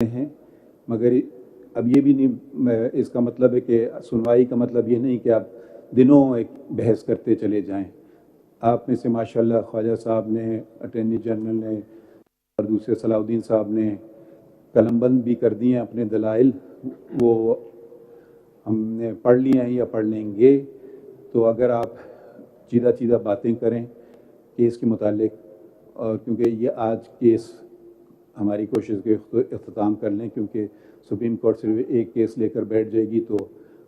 हैं, मगर अब ये भी नहीं, इसका मतलब है कि सुनवाई का मतलब ये नहीं कि आप दिनों एक बहस करते चले जाएं। आप में से माशाल्लाह ख्वाजा साहब ने, अटॉर्नी जनरल ने और दूसरे सलाउद्दीन साहब ने कलमबंद भी कर दिए अपने दलाइल, वो हमने पढ़ लिए हैं या पढ़ लेंगे। तो अगर आप सीधा सीधा बातें करें केस के मुतालिक, और क्योंकि ये आज केस हमारी कोशिश के अख्ताम कर लें, क्योंकि सुप्रीम कोर्ट सिर्फ एक केस लेकर बैठ जाएगी, तो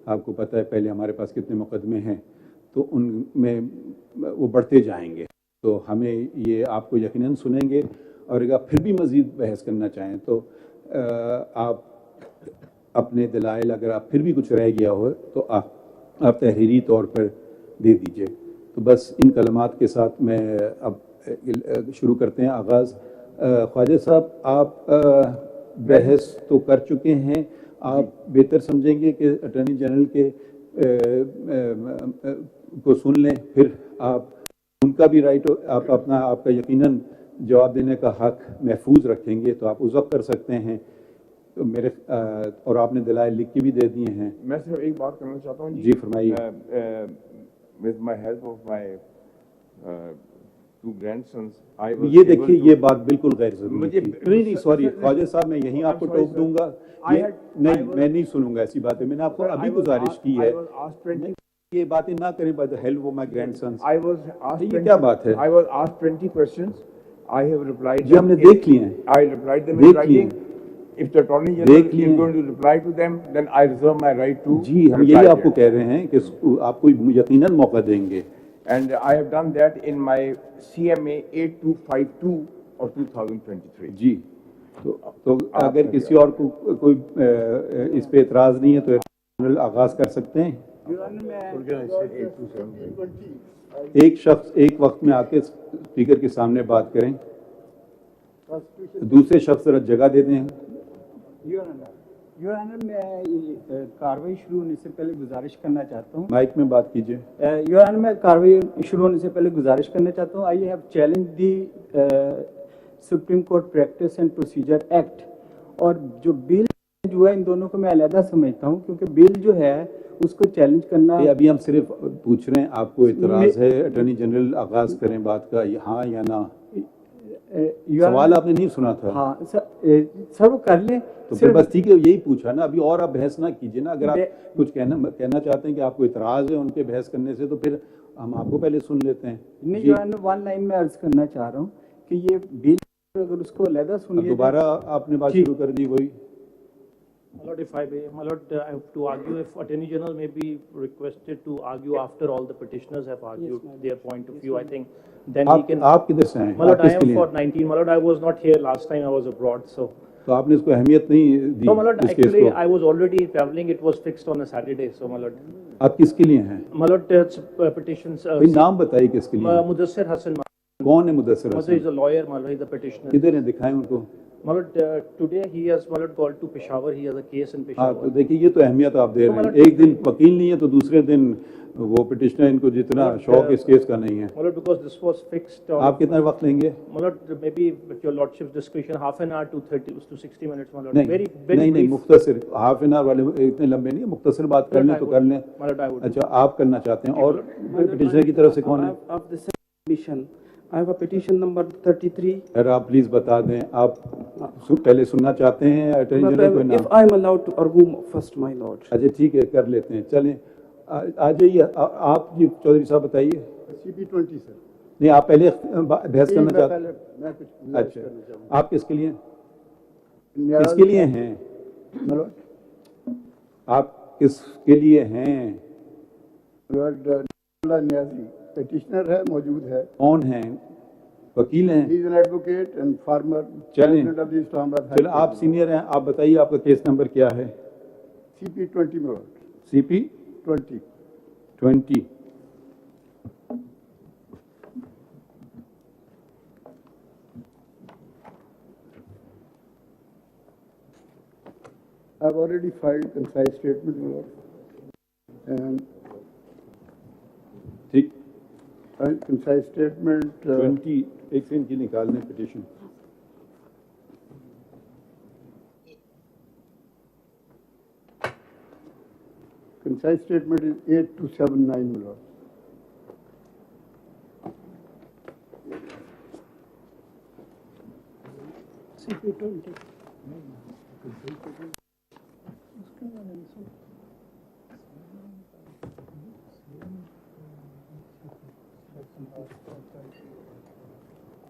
आपको पता है पहले हमारे पास कितने मुकदमे हैं, तो उनमें वो बढ़ते जाएंगे। तो हमें ये आपको यकीनन सुनेंगे, और अगर फिर भी मज़ीद बहस करना चाहें तो आप अपने दलाइल, अगर आप फिर भी कुछ रह गया हो तो आप तहरीरी तौर पर दे दीजिए। तो बस इन कलमात के साथ मैं अब शुरू करते हैं आगाज़। ख्वाजा साहब, आप बहस तो कर चुके हैं, आप बेहतर समझेंगे कि अटॉर्नी जनरल के को सुन लें, फिर आप उनका भी राइट, आप आपका यकीनन जवाब देने का हक महफूज रखेंगे, तो आप उस वक्त कर सकते हैं। तो मेरे और आपने दलाइल लिख के भी दे दिए हैं। मैं सिर्फ एक बात करना चाहता हूँ जी, फरमाइए। With my help of my two grandsons, ये देखिए, ये बात बिल्कुल गैर जरूरी थी। नहीं, सॉरी ख्वाजा साहब, मैं यहीं आपको टोक दूंगा। नहीं, मैं नहीं सुनूंगा ऐसी बातें। मैंने आपको अभी गुजारिश की है, ये बातें ना करें by the help of my grandsons. ये क्या बात है? I was asked 20 questions. I have replied. जी, हमने देख लिए हैं। I replied them in writing. If the Attorney General is going to reply to them, then I reserve my right to. जी, हम यही आपको कह रहे हैं कि आपको यकीनन मौका देंगे। And I have done that in my CMA 8252 of 2023. जी, तो अगर किसी और को कोई इस पे एतराज़ नहीं है तो जनरल आगाज़ कर सकते हैं। एक शख्स एक वक्त में आके स्पीकर के सामने बात करें, दूसरे शख्स जरा जगह दे दें। योर ऑनर, मैं कार्रवाई शुरू होने से पहले गुजारिश करना चाहता हूँ। माइक में बात कीजिए। योर ऑनर, मैं कार्रवाई शुरू होने से पहले गुजारिश करना चाहता हूँ। I have challenge the supreme court practice and procedure act, और जो बिल जो है इन दोनों को मैं अलहदा समझता हूँ, क्योंकि बिल जो है उसको चैलेंज करना। अभी हम सिर्फ पूछ रहे हैं, आपको इतराज़ है अटॉर्नी जनरल आगाज़ करें बात का, हाँ या ना? सवाल आपने नहीं सुना था? हाँ सर, वो कर लें तो फिर बस ठीक है, यही पूछा ना। अभी और आप बहस ना कीजिए ना। अगर आप कुछ कहना चाहते हैं कि आपको इतराज़ है उनके बहस करने से, तो फिर हम आपको पहले सुन लेते हैं। नहीं, जो है वन लाइन में अर्ज करना चाह रहा हूँ कि ये बिल अगर उसको अलहदा सुनिए। दोबारा आपने बात शुरू कर दी वही। My lord, if I may, my lord, I have to argue if Attorney General may be requested to argue after all the petitioners have argued their point of view. I think then he can. आप किधर से हैं? My lord, I am for 19. My lord, I was not here last time. I was abroad, so. तो आपने इसको अहमियत नहीं दी? No, my lord, actually I was already traveling. It was fixed on a Saturday, so my lord. आप किसके लिए हैं? My lord, petitions. नाम बताइए किसके लिए? Mudassir Hassan. कौन है Mudassir Hasan? He is a lawyer, my lord. He is a petitioner. किधर है, दिखाएं उनको। My lord, today he has, my lord, called to Peshawar. He has a case in Peshawar. हाँ, तो देखिए, ये तो अहमियत आप दे रहे हैं। एक दिन वकील नहीं है तो दूसरे दिन वो पिटिशनर, इनको जितना शौक इस केस का नहीं है। My lord, because this was fixed. आप कितना वक्त लेंगे? My lord, maybe with your lordship's discretion, half an hour to 30 to 60 minutes, my lord. नहीं, नहीं, मुख्तसर, हाफ एन आवर वाले इतने लंबे नहीं है। मुख्तसर बात कर लें तो कर लें। My lord, I would. अच्छा, आप करना चाहते हैं, और पिटिशनर की तरफ से कौन है? I have a petition number 33. अगर आप प्लीज बता दें, आप पहले सुनना चाहते हैं अटॉर्नी जनरल को? If I am allowed to argue first, my lord. अच्छा, ठीक है, कर लेते हैं। चलें, आ जाइए आप जी, चौधरी साहब बताइए। CP20 sir. नहीं, आप पहले बहस करना चाहते हैं? अच्छा, आप किसके लिए, किसके लिए हैं? आप किसके लिए हैं? पेटिशनर है, मौजूद है। कौन है? वकील हैं? He is an advocate and former president of the Islamabad. चलो, आप सीनियर हैं, आप बताइए आपका केस नंबर क्या है? CP20 में। CP20। I've already filed concise statement, my lord. And ठीक, concise statement. 20 एक से इनकी निकालने petition. concise statement is 8279, my lord.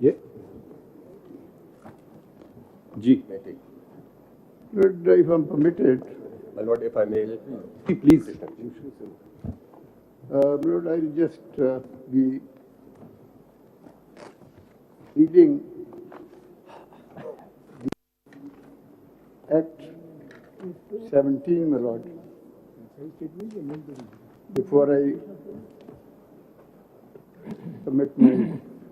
ये जी Lord, if I'm permitted, My lord, if I may. Please Lord, I'll just be reading the Act 17, my lord, before I submit my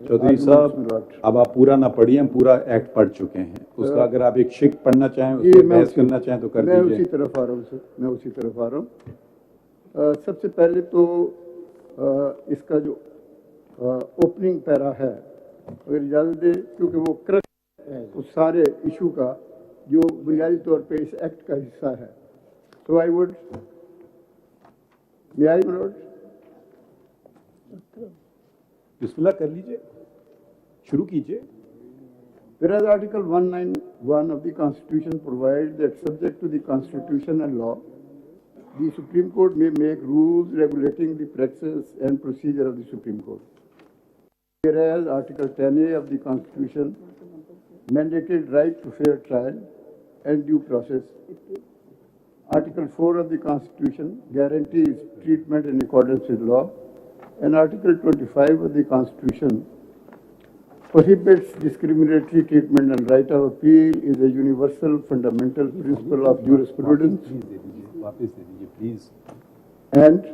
Chaudhary arguments, sahab my lord. अब आप पूरा ना पढ़िए, हम पूरा act पढ़ चुके हैं। उसका अगर आप एक शिक पढ़ना चाहें, ये उसमें मैं बहस करना चाहें तो कर मैं उसी दीजिए। तरफ आ रहा हूँ सर, मैं उसी तरफ आ रहा हूँ। सबसे पहले तो इसका जो ओपनिंग पैरा है, अगर इजाज़त दे, क्योंकि वो क्रक्स है उस सारे इशू का जो बुनियादी तौर पे इस एक्ट का हिस्सा है। तो I would, may I my lord? बिस्मिल्लाह कर लीजिए, शुरू कीजिए। Whereas Article 191 of the Constitution provides that subject to the Constitution and law, the Supreme Court may make rules regulating the practice and procedure of the Supreme Court. Whereas Article 10A of the Constitution mandated right to fair trial and due process. Article 4 of the Constitution guarantees treatment in accordance with law, and Article 25 of the Constitution prohibits discriminatory treatment, and right of appeal is a universal fundamental principle of jurisprudence. And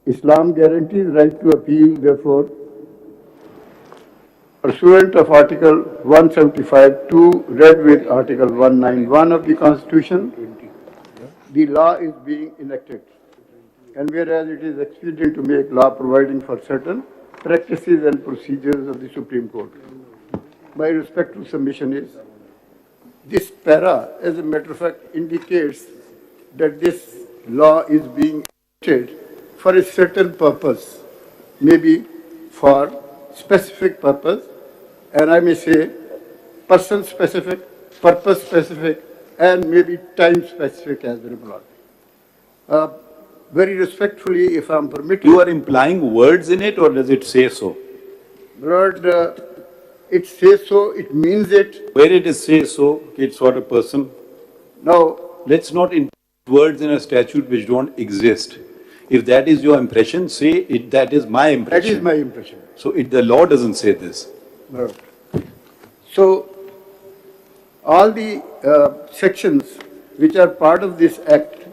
Islam guarantees right to appeal, therefore, pursuant of Article 175(2), read with Article 191 of the Constitution, the law is being enacted. And whereas it is expedient to make law providing for certain practices and procedures of the Supreme Court, my respectful submission is, this para, as a matter of fact, indicates that this law is being enacted for a certain purpose, maybe for specific purpose, and I may say person specific, purpose specific, and maybe time specific as well. Very respectfully, if I'm permitted. You are implying words in it, or does it say so? Lord, it says so, it means it. Where it is say so, it's for a person. Now, Let's not include words in a statute which don't exist. If that is your impression, say it, that is my that impression. is my impression. So the law doesn't say this. Lord. So, all the sections which are part of this Act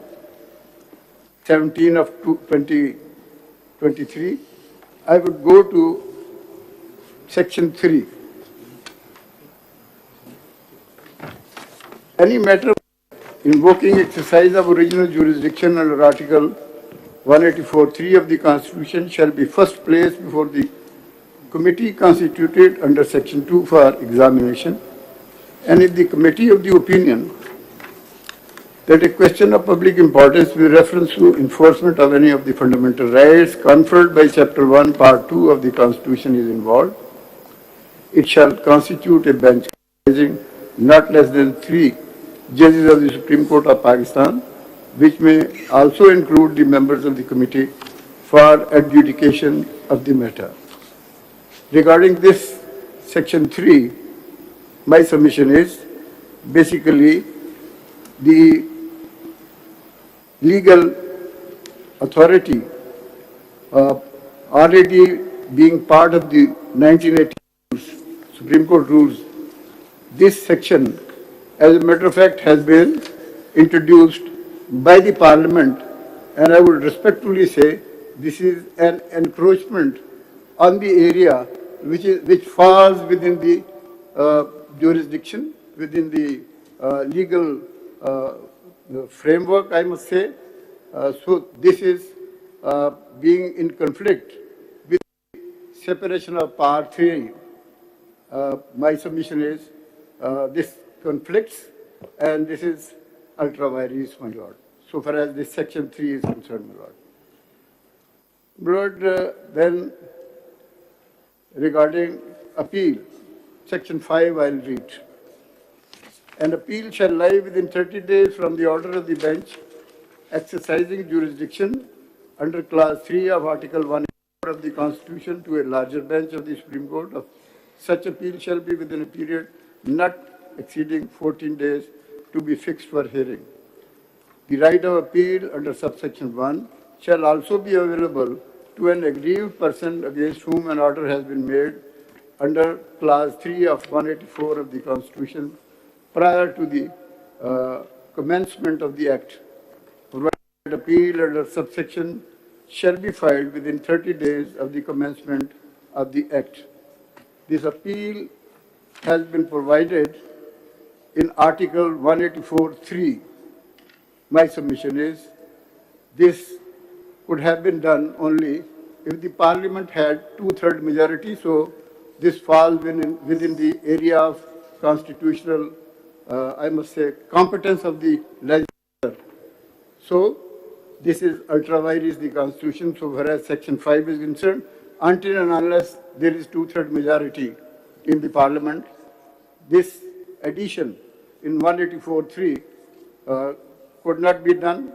17 of 2023, I would go to Section 3. Any matter invoking exercise of original jurisdiction under Article 184(3) of the Constitution shall be first placed before the committee constituted under Section 2 for examination, and if the committee of the opinion that a question of public importance with reference to enforcement of any of the fundamental rights conferred by Chapter 1, Part 2 of the Constitution is involved, it shall constitute a bench comprising not less than 3 judges of the Supreme Court of Pakistan, which may also include the members of the committee for adjudication of the matter. Regarding this Section 3, my submission is basically the legal authority already being part of the 1980 Supreme Court rules. This section, as a matter of fact, has been introduced by the Parliament, and I would respectfully say this is an encroachment on the area which falls within the jurisdiction, within the legal framework, I must say. So this is being in conflict with separation of Part 3. My submission is this conflicts, and this is ultra vires, my lord. so far as this section 3 is concerned, my lord. My lord, then regarding appeal, section 5 I'll read. An appeal shall lie within 30 days from the order of the bench exercising jurisdiction under clause 3 of article 1 of the Constitution to a larger bench of the Supreme Court. Of such appeal shall be within a period not exceeding 14 days to be fixed for hearing. The right of appeal under subsection 1 shall also be available to an aggrieved person against whom an order has been made under clause 3 of 184 of the Constitution prior to the commencement of the act. Provided appeal under subsection shall be filed within 30 days of the commencement of the act. This appeal has been provided in Article 184(3). My submission is this could have been done only if the Parliament had two-thirds majority, so this falls within the area of constitutional, I must say, competence of the legislature. So this is ultra vires the Constitution, so whereas Section 5 is concerned, until and unless there is two-thirds majority in the Parliament, this addition in 184(3) could not be done,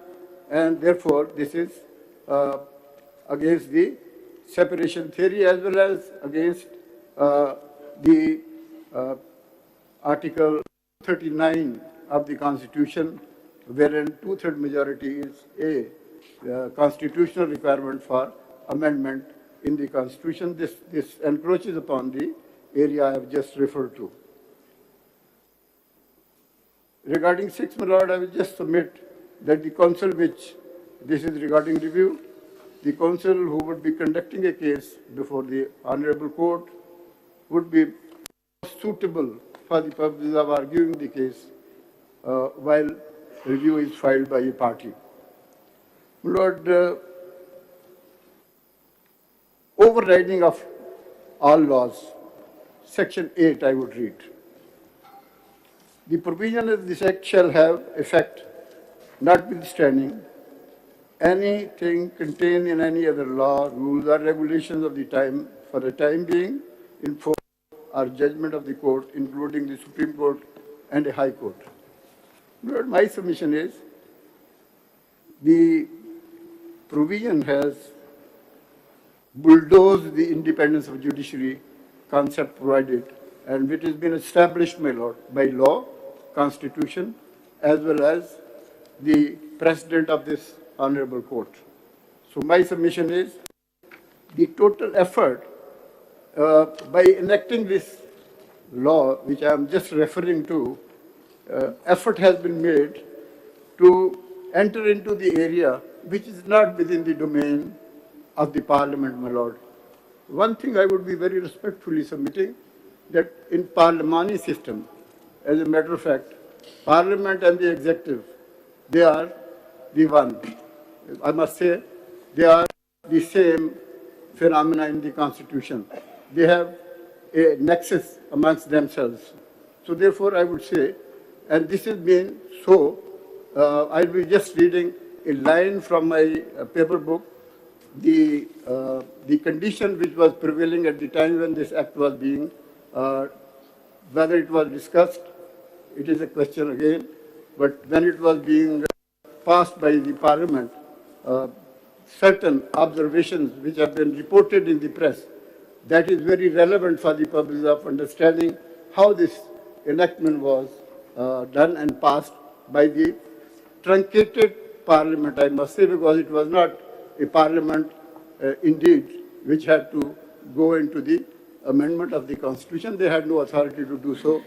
and therefore this is against the separation theory as well as against the Article 39 of the Constitution, wherein two-thirds majority is a constitutional requirement for amendment in the Constitution. This encroaches upon the area I have just referred to. Regarding 6, my lord, I will just submit that the counsel which, this is regarding review, the counsel who would be conducting a case before the Honorable Court would be suitable for the purposes of arguing the case while review is filed by a party. My lord, overriding of all laws, Section 8 I would read. The provision of this act shall have effect notwithstanding anything contained in any other law, rules, or regulations of the time for the time being in force or judgment of the court, including the Supreme Court and a High Court. But my submission is the provision has bulldozed the independence of judiciary concept provided, and which has been established, my lord, by law, Constitution, as well as the precedent of this Honorable Court. So my submission is the total effort by enacting this law, which I am just referring to, effort has been made to enter into the area which is not within the domain of the Parliament, my lord. One thing I would be very respectfully submitting, that in parliamentary system, as a matter of fact, Parliament and the executive, they are the one. I must say, they are the same phenomena in the Constitution. They have a nexus amongst themselves. So therefore, I would say, and this has been so, I'll be just reading a line from my paper book, the condition which was prevailing at the time when this act was being, whether it was discussed, it is a question again, but when it was being passed by the Parliament, certain observations which have been reported in the press, that is very relevant for the purpose of understanding how this enactment was done and passed by the truncated Parliament, I must say, because it was not a Parliament indeed which had to go into the amendment of the Constitution. They had no authority to do so.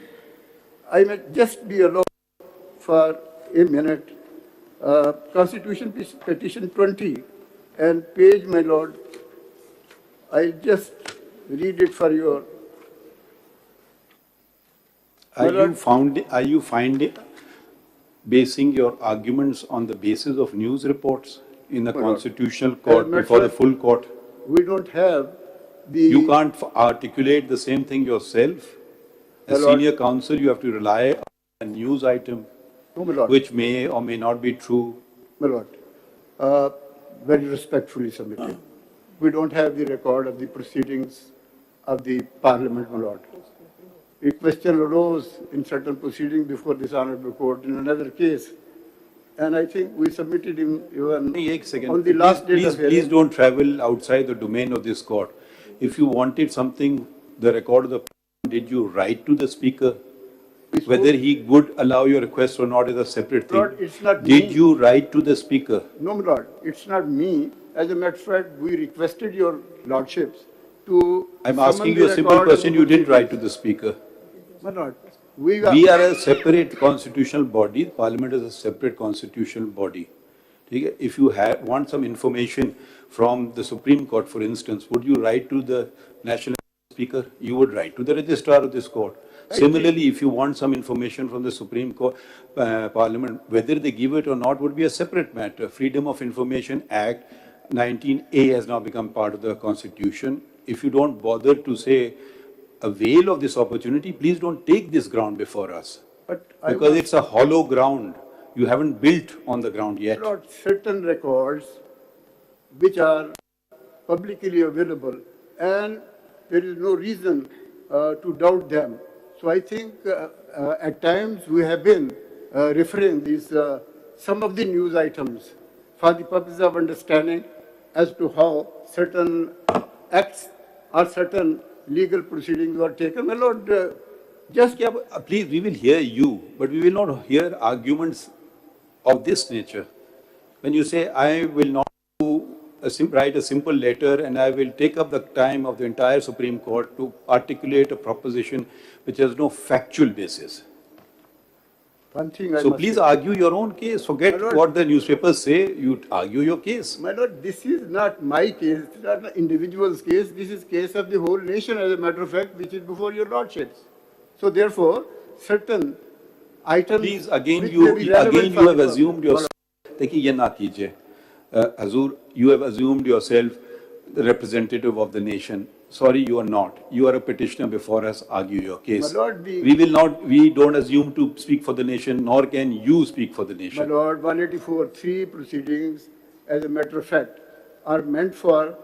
I may just be allowed for a minute. Constitution Petition 20 and page, my lord, I just read it for your. Are you finding basing your arguments on the basis of news reports in the Constitutional Court before the full court? We don't have the. You can't articulate the same thing yourself. As senior counsel, you have to rely on a news item, No, my lord. which may or may not be true. my lord, very respectfully submitted. We don't have the record of the proceedings of the parliament, my lord. A question arose in certain proceedings before this honorable court in another case, and I think we submitted him even एक second. on the last day of Please don't travel outside the domain of this court. If you wanted something, the record of the, did you write to the speaker? Whether he would allow your request or not is a separate thing. Lord, it's not Did me. you write to the speaker? No, my lord, it's not me. As a matter of fact, we requested your lordships to. I'm summon asking the you a simple record of question. the You didn't write to proceedings. the speaker. My lord, We are a separate constitutional body. Parliament is a separate constitutional body. If you want some information from the Supreme Court, for instance, would you write to the National Speaker? You would write to the registrar of this court. Similarly, if you want some information from the Supreme Court, Parliament, whether they give it or not would be a separate matter. Freedom of Information Act 19A has now become part of the Constitution. If you don't bother to say, avail of this opportunity, please don't take this ground before us. Because it's a hollow ground. You haven't built on the ground yet. Lord, certain records which are publicly available, and there is no reason to doubt them. So I think at times we have been referring these some of the news items for the purpose of understanding as to how certain acts or certain legal proceedings were taken. My lord, Please, we will hear you, but we will not hear arguments of this nature. When you say, I will not write a simple letter and I will take up the time of the entire Supreme Court to articulate a proposition which has no factual basis. one thing I So must please say. argue your own case. Forget My lord, what the newspapers say. You argue your case. My lord, this is not my case, it's not an individual's case, this is case of the whole nation, as a matter of fact, which is before your lordships. So therefore, certain items. Please, again which you may be relevant for have the assumed yourself. देखिए ये ना कीजिए. Hazur, you have assumed yourself the representative of the nation. Sorry, you are not. You are a petitioner before us. Argue your case. My lord, We don't assume to speak for the nation, nor can you speak for the My nation. lord, 184(3) proceedings, as a matter of fact, are meant for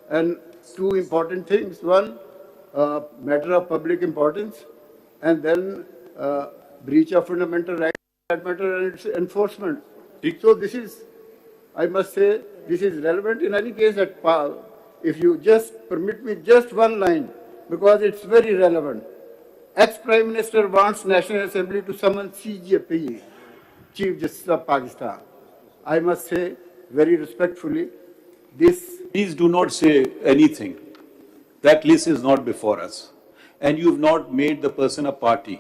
and two important things. One, matter of public importance, and then breach of fundamental rights, that matter, and its enforcement. So this is, I must say, this is relevant in any case at par. If you just permit me just one line, because it's very relevant. Ex-Prime Minister wants National Assembly to summon CJP, Chief Justice of Pakistan. I must say very respectfully, this. Please do not say anything. That list is not before us. And you have not made the person a party.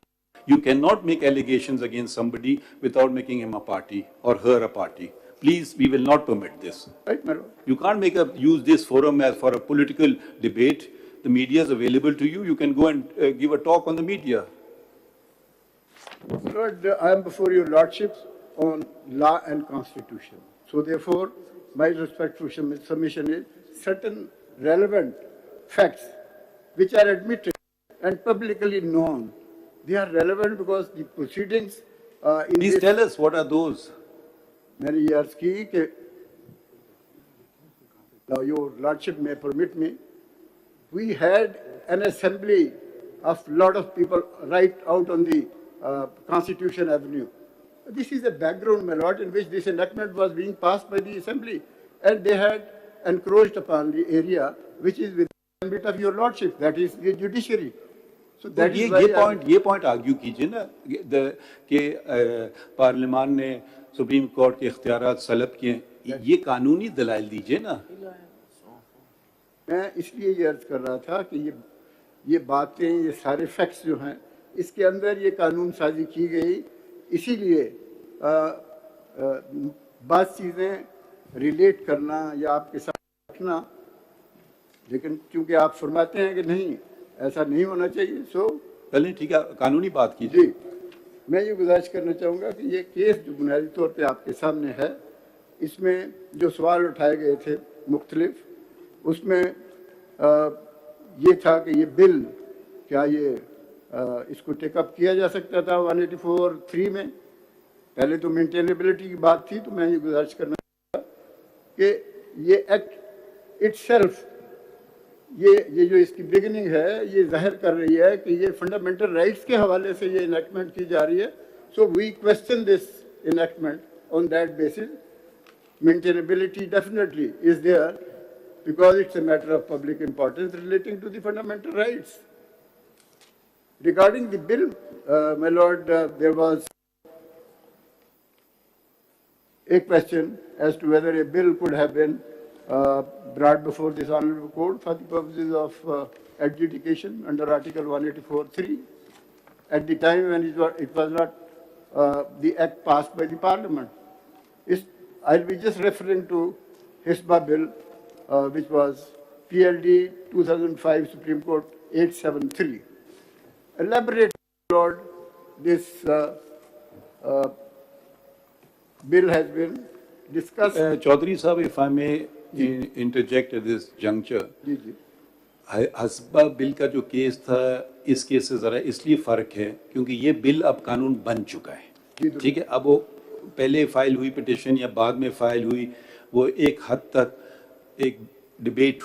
You cannot make allegations against somebody without making him a party or her a party. Please, we will not permit this. Right, my lord. You can't use this forum as for a political debate. The media is available to you. You can go and give a talk on the media. Lord, I am before your lordships on law and constitution. So therefore, my respectful submission is certain relevant facts which are admitted and publicly known. They are relevant because the proceedings in Please this tell us what are those. many years ki ke, now your lordship may permit me, we had an assembly of lot of people right out on the Constitution Avenue. This is a background, my lord, in which this enactment was being passed by the assembly, and they had encroached upon the area which is within the ambit of your lordship, that is the judiciary. So तो that is why ये point argue कीजिए ना कि पार्लियामान ने supreme court के इख्तियारात slub किए, ये कानूनी दलाइल दीजिए ना. मैं इसलिए ये अर्ज कर रहा था कि ये बातें, ये सारे फैक्ट्स जो हैं, इसके अंदर ये कानून साजी की गई, इसीलिए बात चीज़ें रिलेट करना या आपके साथ रखना, लेकिन क्योंकि आप फरमाते हैं कि नहीं ऐसा नहीं होना चाहिए, सो चलिए ठीक है, कानूनी बात कीजिए. जी, मैं ये गुजारिश करना चाहूँगा कि ये केस जो बुनियादी तौर पे आपके सामने है, इसमें जो सवाल उठाए गए थे मुख्तलिफ, उसमें ये था कि ये बिल क्या ये इसको टेकअप किया जा सकता था 184(3) में, पहले तो मेंटेनेबिलिटी की बात थी, तो मैं ये गुजारिश करना कि ये एक्ट इटसेल्फ, ये जो इसकी बिगिनिंग है, ये जाहिर कर रही है कि ये फंडामेंटल राइट्स के हवाले से ये इनेक्टमेंट की जा रही है. So we question this enactment on that basis. Maintainability definitely is there because it's a matter of public importance relating to the fundamental rights. Regarding the bill, my lord, there was a question as to whether a bill could have been brought before this honorable court for the purposes of adjudication under Article 184(3) at the time when it was not the act passed by the Parliament. I'll be just referring to HISBA bill, which was PLD 2005 Supreme Court 873. Elaborate, Lord, this bill has been discussed. Chaudhary Sahab, if I may interject at this juncture. जी जी. हस्बा bill का जो case था, इस case से ज़रा इसलिए फ़र्क है क्योंकि ये बिल अब कानून बन चुका है. ठीक है, अब वो पहले फाइल हुई पिटिशन या बाद में फाइल हुई, वो एक हद तक एक डिबेट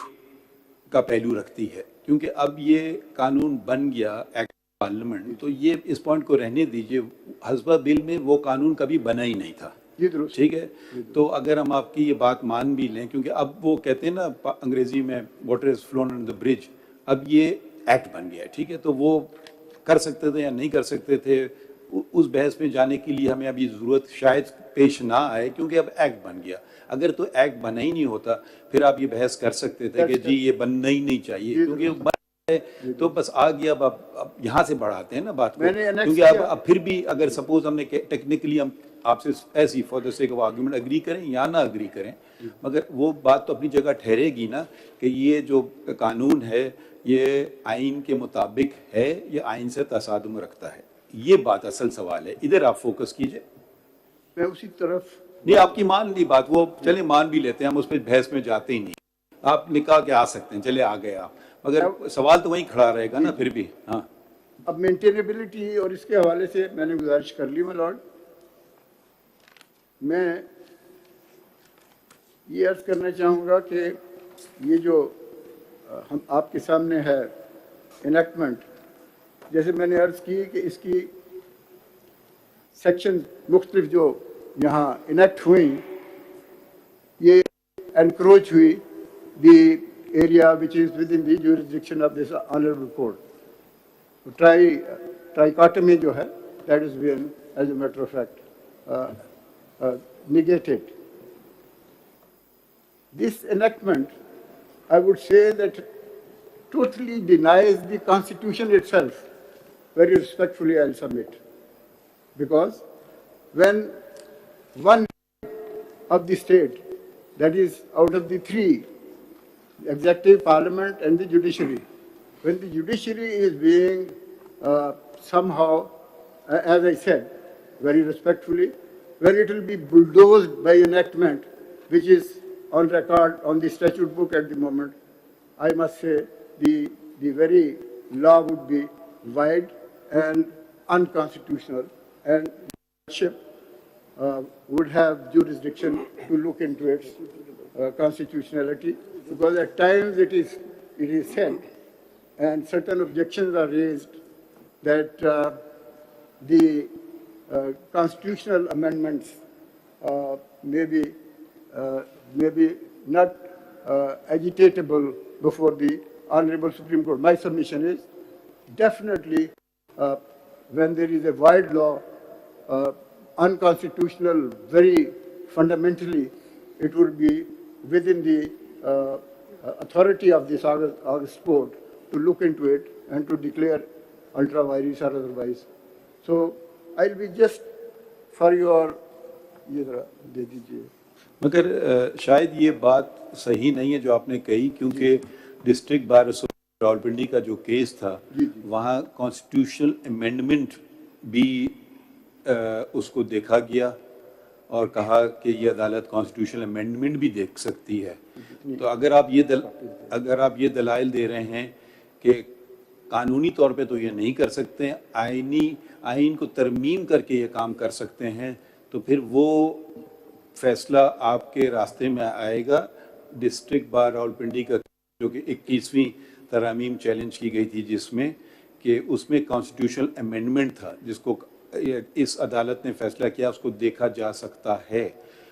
का पहलू रखती है, क्योंकि अब ये कानून बन गया एक्ट पार्लियामेंट, तो ये इस पॉइंट को रहने दीजिए. हस्बा बिल में वो कानून कभी बना ही नहीं था. ठीक है, तो अगर हम आपकी ये बात मान भी लें, क्योंकि अब वो कहते हैं ना अंग्रेजी में water is phloem on the bridge, अब ये एक्ट बन गया है. ठीक है, तो वो कर सकते थे या नहीं कर सकते थे, उस बहस में जाने के लिए हमें अभी ज़रूरत शायद पेश ना आए, क्योंकि अब एक्ट बन गया. अगर तो एक्ट बना ही नहीं होता, फिर आप ये बहस कर सकते थे कि जी ये बनना ही नहीं चाहिए, क्योंकि बन है तो बस आ गया. अब यहाँ से बढ़ाते हैं ना बात को, क्योंकि अब फिर भी अगर सपोज हमने टेक्निकली हम आपसे ऐसी for the sake of argument agree करें या ना एग्री करें, मगर वो बात तो अपनी जगह ठहरेगी ना कि ये जो कानून है ये आइन के मुताबिक है या आइन से तसादुम रखता है. ये बात असल सवाल है, इधर आप फोकस कीजिए. मैं उसी तरफ नहीं, आपकी मान ली बात, वो चले मान भी लेते हैं, हम उस पर बहस में जाते ही नहीं. आप निकाह के आ सकते हैं, चले आ गए आप, मगर सवाल तो वहीं खड़ा रहेगा ना फिर भी. हाँ, अब मेंटेनेबिलिटी और इसके हवाले से मैंने गुजारिश कर ली. मैं लॉर्ड, मैं ये अर्ज करना चाहूँगा कि ये जो हम आपके सामने है इनेक्टमेंट, जैसे मैंने अर्ज की कि इसकी सेक्शन मुख्तलिफ जो यहाँ इनेक्ट हुई, ये एनक्रोच हुई the area which is within the jurisdiction of this honourable court. Trichotomy जो है, that is been as a matter of fact negated. This enactment, I would say that totally denies the Constitution itself. Very respectfully, I'll submit. Because when one of the state, that is out of the three, the executive, parliament and the judiciary, when the judiciary is being somehow, as I said, very respectfully, when it will be bulldozed by enactment, which is on record on the statute book at the moment, I must say the very law would be wide and unconstitutional, and would have jurisdiction to look into its constitutionality, because at times it is said, and certain objections are raised, that the constitutional amendments may be not agitatable before the Honorable Supreme Court. My submission is definitely when there is a wide law, unconstitutional, very fundamentally, it would be within the authority of this August Court to look into it and to declare ultra vires or otherwise. So I'll be just for your ये जरा दे दीजिए. मगर शायद ये बात सही नहीं है जो आपने कही, क्योंकि डिस्ट्रिक्ट बार एसोसिएशन रावलपिंडी का जो केस था, वहाँ कॉन्स्टिट्यूशनल अमेंडमेंट भी उसको देखा गया और कहा कि ये अदालत कॉन्स्टिट्यूशनल अमेंडमेंट भी देख सकती है. तो अगर आप ये दलाइल दे रहे हैं कि कानूनी तौर पे तो ये नहीं कर सकते, आइन को तरमीम करके ये काम कर सकते हैं, तो फिर वो फैसला आपके रास्ते में आएगा डिस्ट्रिक्ट बार रावलपिंडी का, जो कि 21वीं तरमीम चैलेंज की गई थी, जिसमें कि उसमें कॉन्स्टिट्यूशनल अमेंडमेंट था जिसको इस अदालत ने फैसला किया उसको देखा जा सकता है,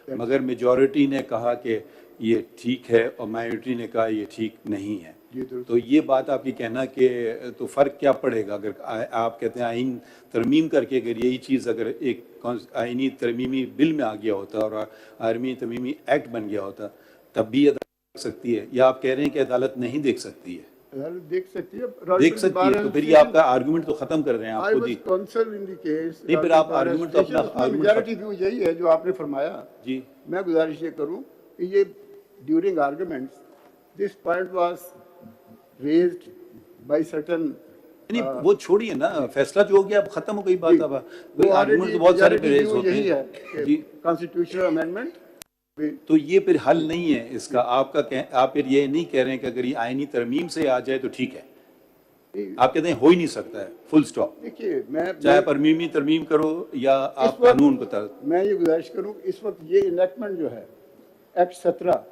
मगर मेजॉरिटी ने कहा कि ये ठीक है और माइनॉरिटी ने कहा ये ठीक नहीं है। तो ये बात आपकी कहना कि तो फ़र्क क्या पड़ेगा अगर आप कहते हैं आइन तरमीम करके, अगर यही चीज़ अगर एक आइनी तरमीमी बिल में आ गया होता और आर्मी तरमीमी एक्ट बन गया होता तब भी अदालत देख सकती है, या आप कह रहे हैं कि अदालत नहीं देख सकती है? अदालत देख सकती है, तो फिर ये आपका आर्गूमेंट तो खत्म कर रहे हैं आप खुद ही। नहीं, फिर आप आर्गूमेंट तो अपना मेजॉरिटी व्यू यही है जो आपने फरमाया जी। मैं गुजारिश ये करूं कि ये during arguments this point was raised by certain, नहीं वो छोड़िए ना, फैसला जो हो गया अब खत्म हो गई बात। अब आर्गुमेंट तो बहुत सारे रेज होते हैं जी, कॉन्स्टिट्यूशनल अमेंडमेंट। तो ये फिर हल नहीं है इसका। आप फिर ये नहीं कह रहे हैं कि अगर ये आईनी तरमीम से आ जाए तो ठीक है, आप कहते हैं हो ही नहीं सकता है, फुल स्टॉप। देखिए मैं चाहे परमीमी तरमीम करो या आप कानून बता। मैं ये गुजारिश करूं, इस वक्त ये इनेक्टमेंट जो है एक्ट 17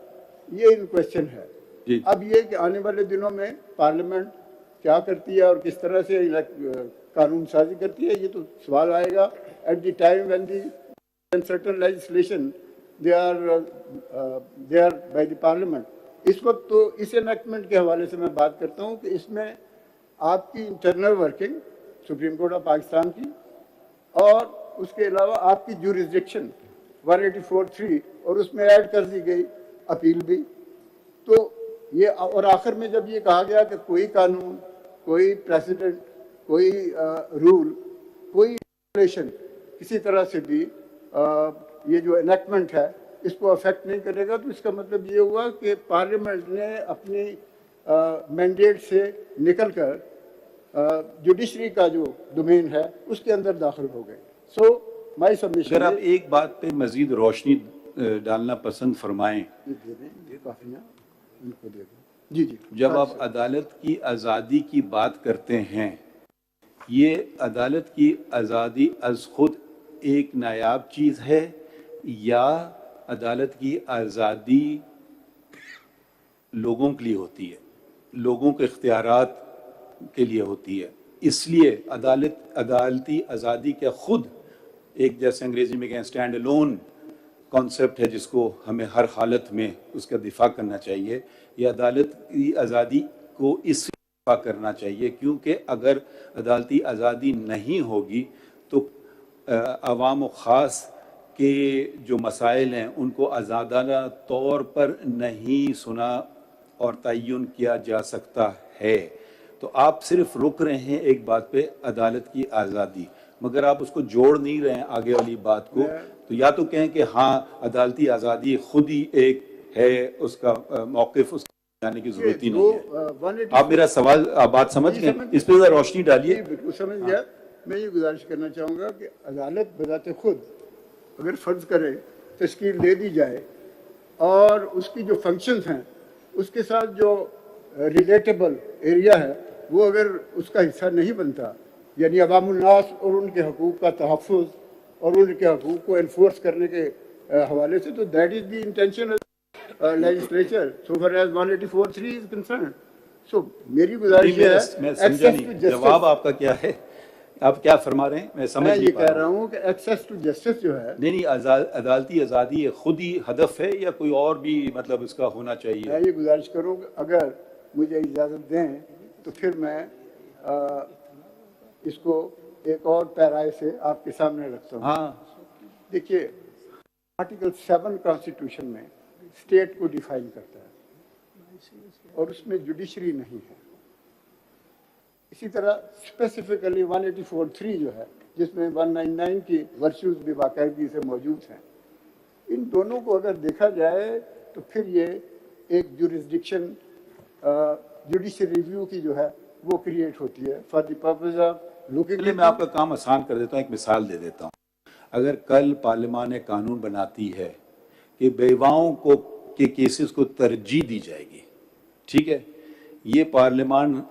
ये इन क्वेश्चन है जी। अब ये कि आने वाले दिनों में पार्लियामेंट क्या करती है और किस तरह से कानून साजी करती है, ये तो सवाल आएगा at the time when the certain legislation they are by the Parliament. इस वक्त तो इस एनेक्टमेंट के हवाले से मैं बात करता हूँ कि इसमें आपकी internal working supreme court of Pakistan की और उसके अलावा आपकी ज्यूरिसडिक्शन 184(3) और उसमें ऐड कर दी गई अपील भी। तो ये और आखिर में जब ये कहा गया कि कोई कानून, कोई प्रेसिडेंट, कोई रूल, कोई रेगुलेशन किसी तरह से भी ये जो एनेक्टमेंट है इसको अफेक्ट नहीं करेगा, तो इसका मतलब ये हुआ कि पार्लियामेंट ने अपनी मैंडेट से निकलकर जुडिशरी का जो डोमेन है उसके अंदर दाखिल हो गए। So my submission. अगर आप एक बात पे मजीद रोशनी डालना पसंद फरमाएं, जी जी। जब आप अदालत की आज़ादी की बात करते हैं, ये अदालत की आज़ादी अज खुद एक नायाब चीज़ है या अदालत की आज़ादी लोगों के लिए होती है, लोगों के इख्तियारात के लिए होती है? इसलिए अदालती आज़ादी क्या खुद एक, जैसे अंग्रेजी में कहें, स्टैंड अलोन कॉन्सेप्ट है जिसको हमें हर हालत में उसका दिफा करना चाहिए, या अदालत की आज़ादी को इस दिफा करना चाहिए? क्योंकि अगर अदालती आज़ादी नहीं होगी तो अवाम व ख़ास के जो मसाइल हैं उनको आज़ादाना तौर पर नहीं सुना और तय्युन किया जा सकता है। तो आप सिर्फ रुक रहे हैं एक बात पे, अदालत की आज़ादी, मगर आप उसको जोड़ नहीं रहे हैं आगे वाली बात को। तो या तो कहें कि हाँ अदालती आज़ादी खुद ही एक है, उसका मौक़िफ़ उसको जाने की ज़रूरत ही नहीं है। आप मेरा सवाल बात समझ गए? इस पर रोशनी डालिए। बिल्कुल समझ गया। मैं ये गुजारिश करना चाहूँगा कि अदालत बजाते खुद अगर फ़र्ज़ करे तश्कील दे दी जाए और उसकी जो फंक्शंस हैं उसके साथ जो रिलेटेबल एरिया है वो अगर उसका हिस्सा नहीं बनता, यानी अवामुन्नास और उनके हकूक़ का तहफ़्फ़ुज़ और उनके हकूक़ को एनफोर्स करने के हवाले से, तो that is the intention of legislature so far as 184(3) is concerned. So मेरी गुजारिश है, मैं समझा नहीं जवाब आपका क्या है, आप क्या फरमा रहे हैं? मैं समझ नहीं पा रहा हूं। मैं ये कह रहा हूँ कि एक्सेस टू जस्टिस जो है, नहीं अदालती आज़ादी खुद ही हदफ है या कोई और भी मतलब इसका होना चाहिए? मैं ये गुजारिश करूँ कि अगर मुझे इजाज़त दें तो फिर मैं इसको एक और पैराए से आपके सामने रखता हूँ। हाँ देखिए, आर्टिकल 7 कॉन्स्टिट्यूशन में स्टेट को डिफाइन करता है और उसमें जुडिशरी नहीं है। इसी तरह स्पेसिफिकली 184(3) जो है जिसमें 199 की वर्च्यूज भी बाकायदगी से मौजूद हैं, इन दोनों को अगर देखा जाए तो फिर ये एक जुरिस्डिक्शन जुडिशरी रिव्यू की जो है वो क्रिएट होती है for the purpose of looking. मैं आपका काम आसान कर देता हूँ, एक मिसाल दे देता हूँ। अगर कल पार्लियामान एक कानून बनाती है कि बेवाओं को के केसेस को तरजीह दी जाएगी, ठीक है, ये पार्लियामान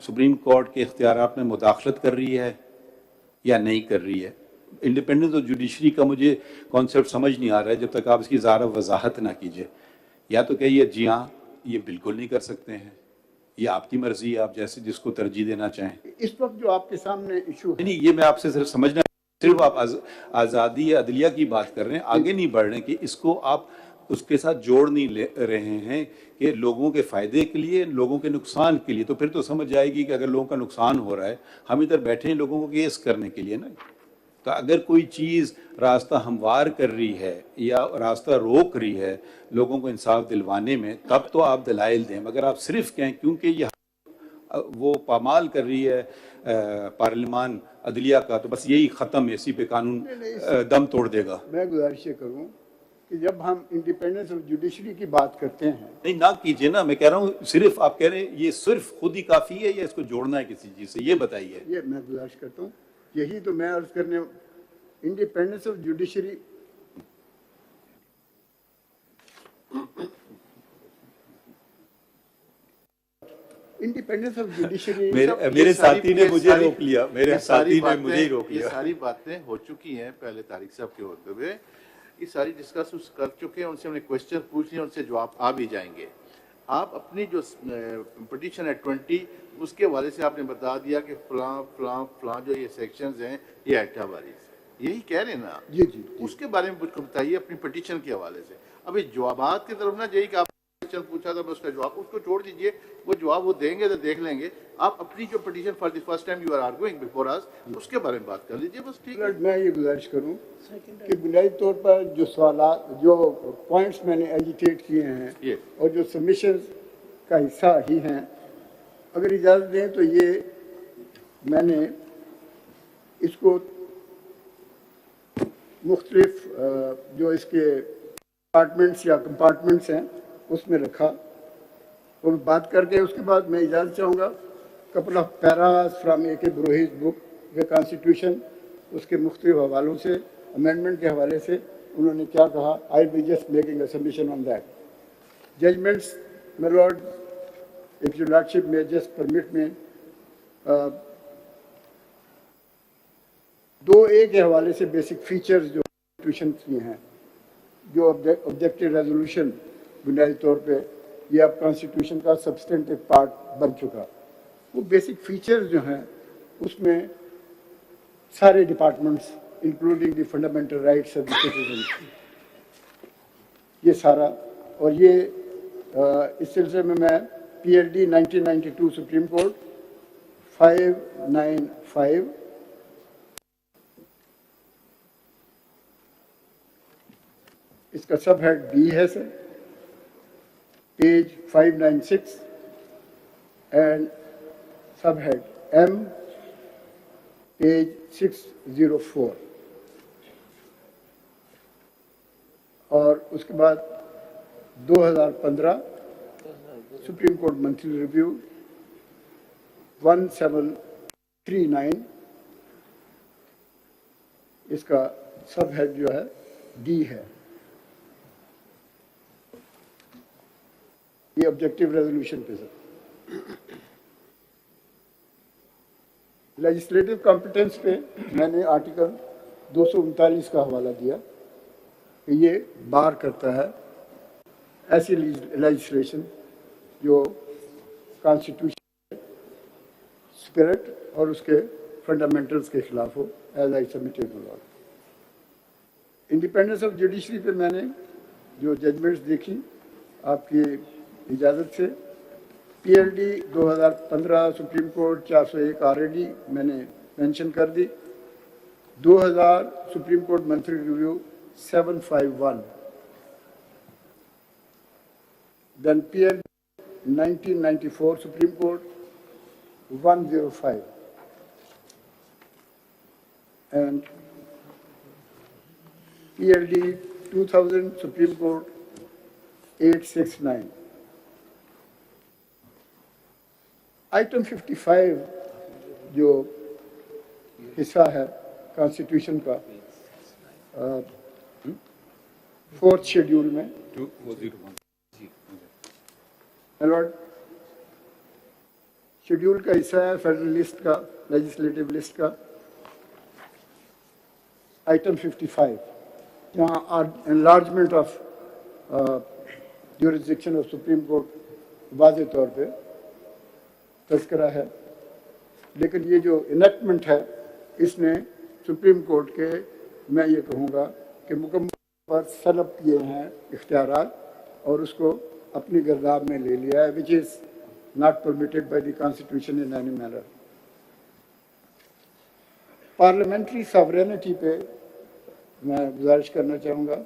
सुप्रीम कोर्ट के इख्तियारात में मुदाखलत कर रही है या नहीं कर रही है? इंडिपेंडेंस ऑफ जुडिशरी का मुझे कॉन्सेप्ट समझ नहीं आ रहा है जब तक आप इसकी ज़्यादा वजाहत ना कीजिए। या तो कहिए जी हाँ ये बिल्कुल नहीं कर सकते हैं, ये आपकी मर्जी है, आप जैसे जिसको तरजीह देना चाहें। इस वक्त जो आपके सामने इशू है, नहीं, ये मैं आपसे सिर्फ समझना, सिर्फ आप आज़ादी अदलिया की बात कर रहे हैं, आगे नहीं बढ़ रहे हैं कि इसको आप उसके साथ जोड़ नहीं ले रहे हैं कि लोगों के फ़ायदे के लिए, लोगों के नुकसान के लिए। तो फिर तो समझ जाएगी कि अगर लोगों का नुकसान हो रहा है, हम इधर बैठे हैं लोगों को केस करने के लिए ना। तो अगर कोई चीज़ रास्ता हमवार कर रही है या रास्ता रोक रही है लोगों को इंसाफ दिलवाने में, तब तो आप दलाइल दें। मगर आप सिर्फ कहें क्योंकि ये वो पामाल कर रही है पार्लियामान अदलिया का, तो बस यही ख़त्म, इसी पे कानून दम तोड़ देगा। मैं गुजारिश करूँ कि जब हम इंडिपेंडेंस ऑफ जुडिशरी की बात करते हैं, नहीं ना कीजिए ना, मैं कह रहा हूँ सिर्फ आप कह रहे हैं ये सिर्फ खुद ही काफ़ी है या इसको जोड़ना है किसी चीज़ से, ये बताइए। ये मैं गुजारिश करता हूँ, यही तो मैं अर्ज करने, independence of judiciary independence of judiciary मेरे साथी ने मुझे रोक लिया, मेरे साथी ने मुझे ही रोक ये लिया। सारी बातें हो चुकी हैं पहले तारिक साहब के होते हुए, ये सारी डिस्कस कर चुके हैं, उनसे हमने क्वेश्चन पूछ लिए, उनसे जवाब आ भी जाएंगे। आप अपनी जो पिटीशन है 20, उसके हवाले से आपने बता दिया कि फलां जो ये सेक्शंस हैं ये एक्ट हवाले से, यही कह रहे हैं ना? जी। उसके बारे में कुछ बताइए अपनी पिटीशन के हवाले से। अभी जवाबात की तरफ ना जाइए कि आप क्वेश्चन पूछा था, मैं उसका जवाब, उसको छोड़ दीजिए, वो जवाब वो देंगे तो देख लेंगे। आप अपनी जो petition for the first time you are arguing before us, उसके बारे में बात कर लीजिए, बस ठीक है। मैं ये गुजारिश करूं कि बुनियादी तौर पर जो सवाल, जो पॉइंट्स मैंने एजिटेट किए हैं ये और जो सबमिशंस का हिस्सा ही हैं, अगर इजाज़त दें तो ये मैंने इसको मुख्तलिफ जो इसके डिपार्टमेंट्स या कंपार्टमेंट्स हैं उसमें रखा, वो बात करके उसके बाद मैं इजाज़त चाहूँगा। कपल ऑफ पैरास फ्राम ए के ब्रोहिज बुक द कॉन्स्टिट्यूशन, उसके मुख्तलिफ हवालों से, अमेंडमेंट के हवाले से उन्होंने क्या कहा। I will be just making a submission on that. Judgments, my lord, if your lordship may just permit में, 2A के हवाले से बेसिक फीचर्स जो कॉन्स्टिट्यूशन की हैं, जो ऑब्जेक्टिव रेजोल्यूशन बुनियादी तौर पे ये अब कॉन्स्टिट्यूशन का सब्सटेंटिव पार्ट बन चुका, वो बेसिक फीचर्स जो हैं उसमें सारे departments including the fundamental rights of the citizen, ये सारा, और ये इस सिलसिले में मैं PLD 1992 सुप्रीम कोर्ट 595 इसका सब हेड B है सर, पेज 596 एंड सब हेड M, पेज 604, और उसके बाद 2015 सुप्रीम कोर्ट मंथली रिव्यू 1739, इसका सब हेड जो है D है। ये ऑब्जेक्टिव रेजोल्यूशन पे सर। लेजिस्लेटिव कॉम्पिटेंस पे मैंने आर्टिकल 239 का हवाला दिया कि ये बार करता है ऐसी लेजिस्लेशन जो कॉन्स्टिट्यूशन स्पिरिट और उसके फंडामेंटल्स के खिलाफ हो, as I submitted my lord. Independence of judiciary पे मैंने जो जजमेंट्स देखी आपकी इजाज़त से, PLD 2015 सुप्रीम कोर्ट 401 ऑलरेडी मैंने मेंशन कर दी, 2000 supreme court monthly review 751, then PLD 1994 supreme court 105 and PLD 2000 supreme court 869। Item 55 जो हिस्सा है कॉन्स्टिट्यूशन का 4th शेड्यूल में, लॉर्ड, शेड्यूल का हिस्सा है फेडरल लिस्ट का, लेजिस्लेटिव लिस्ट का, आइटम 55, यहाँ enlargement of jurisdiction of supreme court वाज़े तौर पे तज़किरा है, लेकिन ये जो इनेक्टमेंट है इसने सुप्रीम कोर्ट के, मैं ये कहूँगा कि मुकम्मल पर सलब किए हैं इख्तियारात और उसको अपनी गर्दाब में ले लिया है, which is not permitted by the constitution in any manner. Parliamentary sovereignty पे मैं गुजारिश करना चाहूँगा।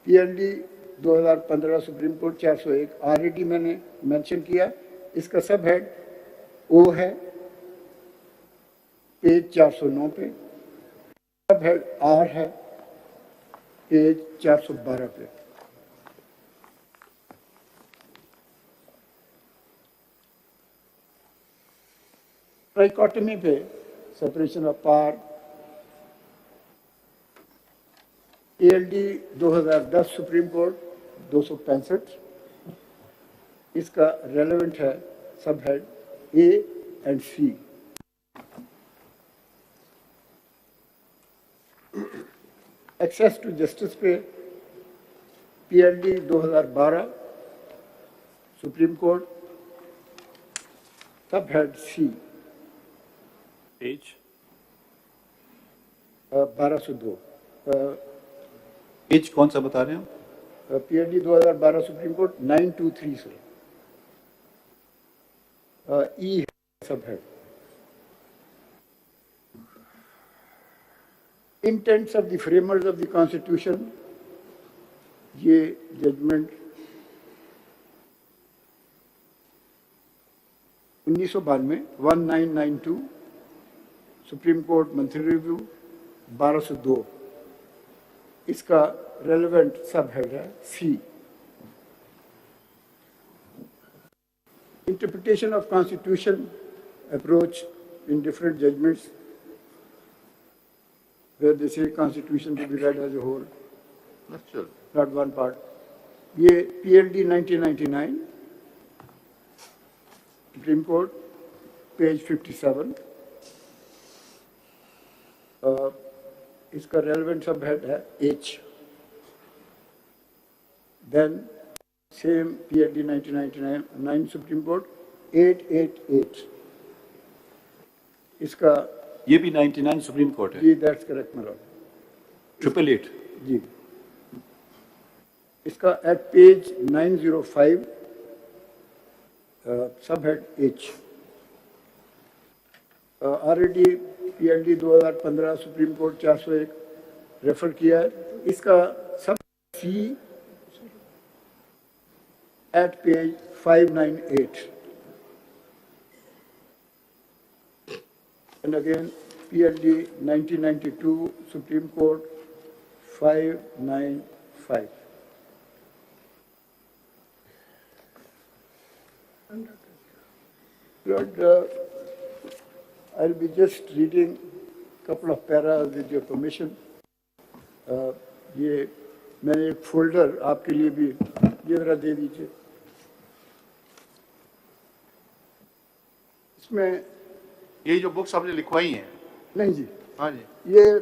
PLD 2015 सुप्रीम कोर्ट 401 ऑलरेडी मैंने मेंशन किया, इसका सब हेड O है पेज 409 पे, सब हेड R है पेज 412 पे। ट्राइकोटमी पे separation of power PLD 2010 supreme court 265, इसका रेलेवेंट है sub head A and C। Access to justice पे PLD 2012 supreme court sub head C page 1202। Page कौन सा बता रहे हैं? PLD 2012 सुप्रीम कोर्ट 923 से E sub head. Intents of the framers of the constitution, ये judgment 1992 1992 supreme court monthly review 1202, इसका relevant सब हेड है C। Interpretation of Constitution approach in different judgments, where they say Constitution to be read as a whole, not one part. ये PLD 1999 Supreme Court page 57, इसका relevant subhead है H। Then same PLD 1999 Supreme Court 888, इसका ये भी 99 supreme court है। जी that's correct my lord। 888 जी, इसका at page 905 sub head H। Already PLD 2015 supreme court 401 refer किया है, इसका sub C at page 598 and again PLD 1992 Supreme Court 595. Lord, I'll be just reading a couple of paras with your permission. ये मैंने एक folder आपके लिए भी ये जरा दे दीजिए। इसमें ये जो बुक्स आपने लिखवाई हैं? नहीं जी, हाँ जी, ये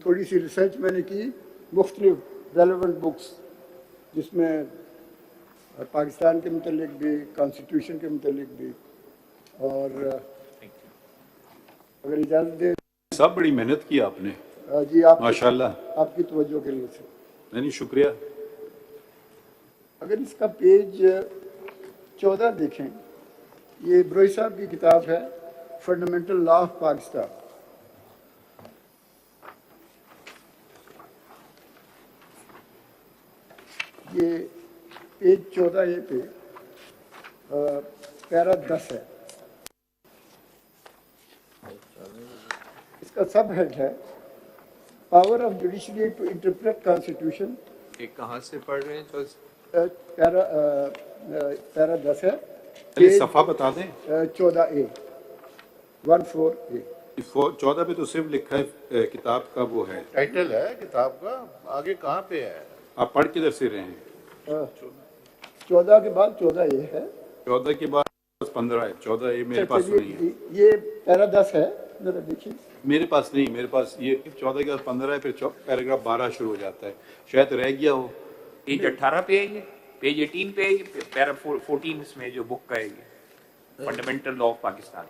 थोड़ी सी रिसर्च मैंने की, मुख्तलिफ रेलेवेंट बुक्स, जिसमें पाकिस्तान के मुतल्लिक भी, कॉन्स्टिट्यूशन के मुतल्लिक भी, और अगर इजाज़त दे। सब बड़ी मेहनत की आपने जी, आप माशाल्लाह, आपकी तवज्जो के लिए से। नहीं शुक्रिया। अगर इसका पेज 14 देखें, ये ब्रोई साहब की किताब है फंडामेंटल लॉ ऑफ पाकिस्तान। ये पेज 14 पे पैरा 10 है, इसका सब हेड है power of judiciary to interpret constitution. एक कहाँ से पढ़ रहे हैं? पैरा 10 है, सफा बता दें। 14A 14A 14 पे तो सिर्फ लिखा है किताब का वो है, टाइटल है किताब का, आगे कहाँ पे है? आप पढ़ किधर से रहे हैं? 14 के बाद 14A है। 14 के बाद पास 15 है, 14 ये मेरे पास नहीं है। ये पैरा 10 है, जरा देखिए। मेरे पास नहीं, मेरे पास ये 14 के बाद 15 है, फिर पैराग्राफ 12 शुरू हो जाता है, शायद रह गया हो। पेज 18 पे है ये, पेज 18 पे है ये, पैरा 14 इसमें जो बुक का है ये, fundamental law of Pakistan.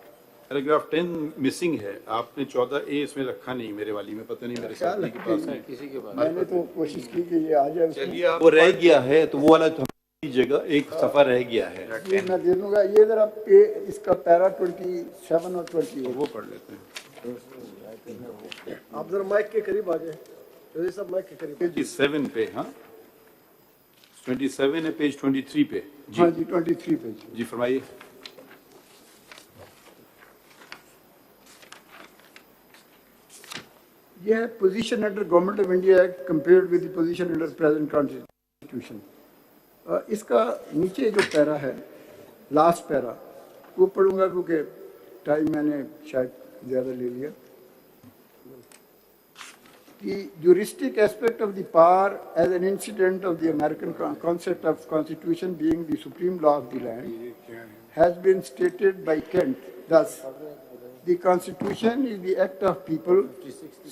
Paragraph 10 missing है, आपने 14A इसमें रखा नहीं, मेरे वाली में पता नहीं, मेरे साथी के पास है, किसी के पास। मैंने तो कोशिश की कि ये आ जाए। चलिए आप वो रह गया है, तो वो वाला तो जगह एक सफा रह गया है, ये मैं दे दूंगा। ये जरा इसका पैरा 27 और 28 वो पढ़ लेते हैं। आप जरा माइक के करीब आ जाए, तो ये सब माइक के करीब। 27 पे, हाँ 27 है, पेज 23 पे जी। हाँ जी, 23 पे जी फरमाइए। यह है position under government of India act compared with the position under present constitution. इसका नीचे जो पैरा है, लास्ट पैरा, वो पढ़ूंगा क्योंकि टाइम मैंने शायद ज़्यादा ले लिया। The juristic aspect of the power as an incident of the American concept of constitution being the supreme law of the land has been stated by Kent. Thus, the constitution is the act of people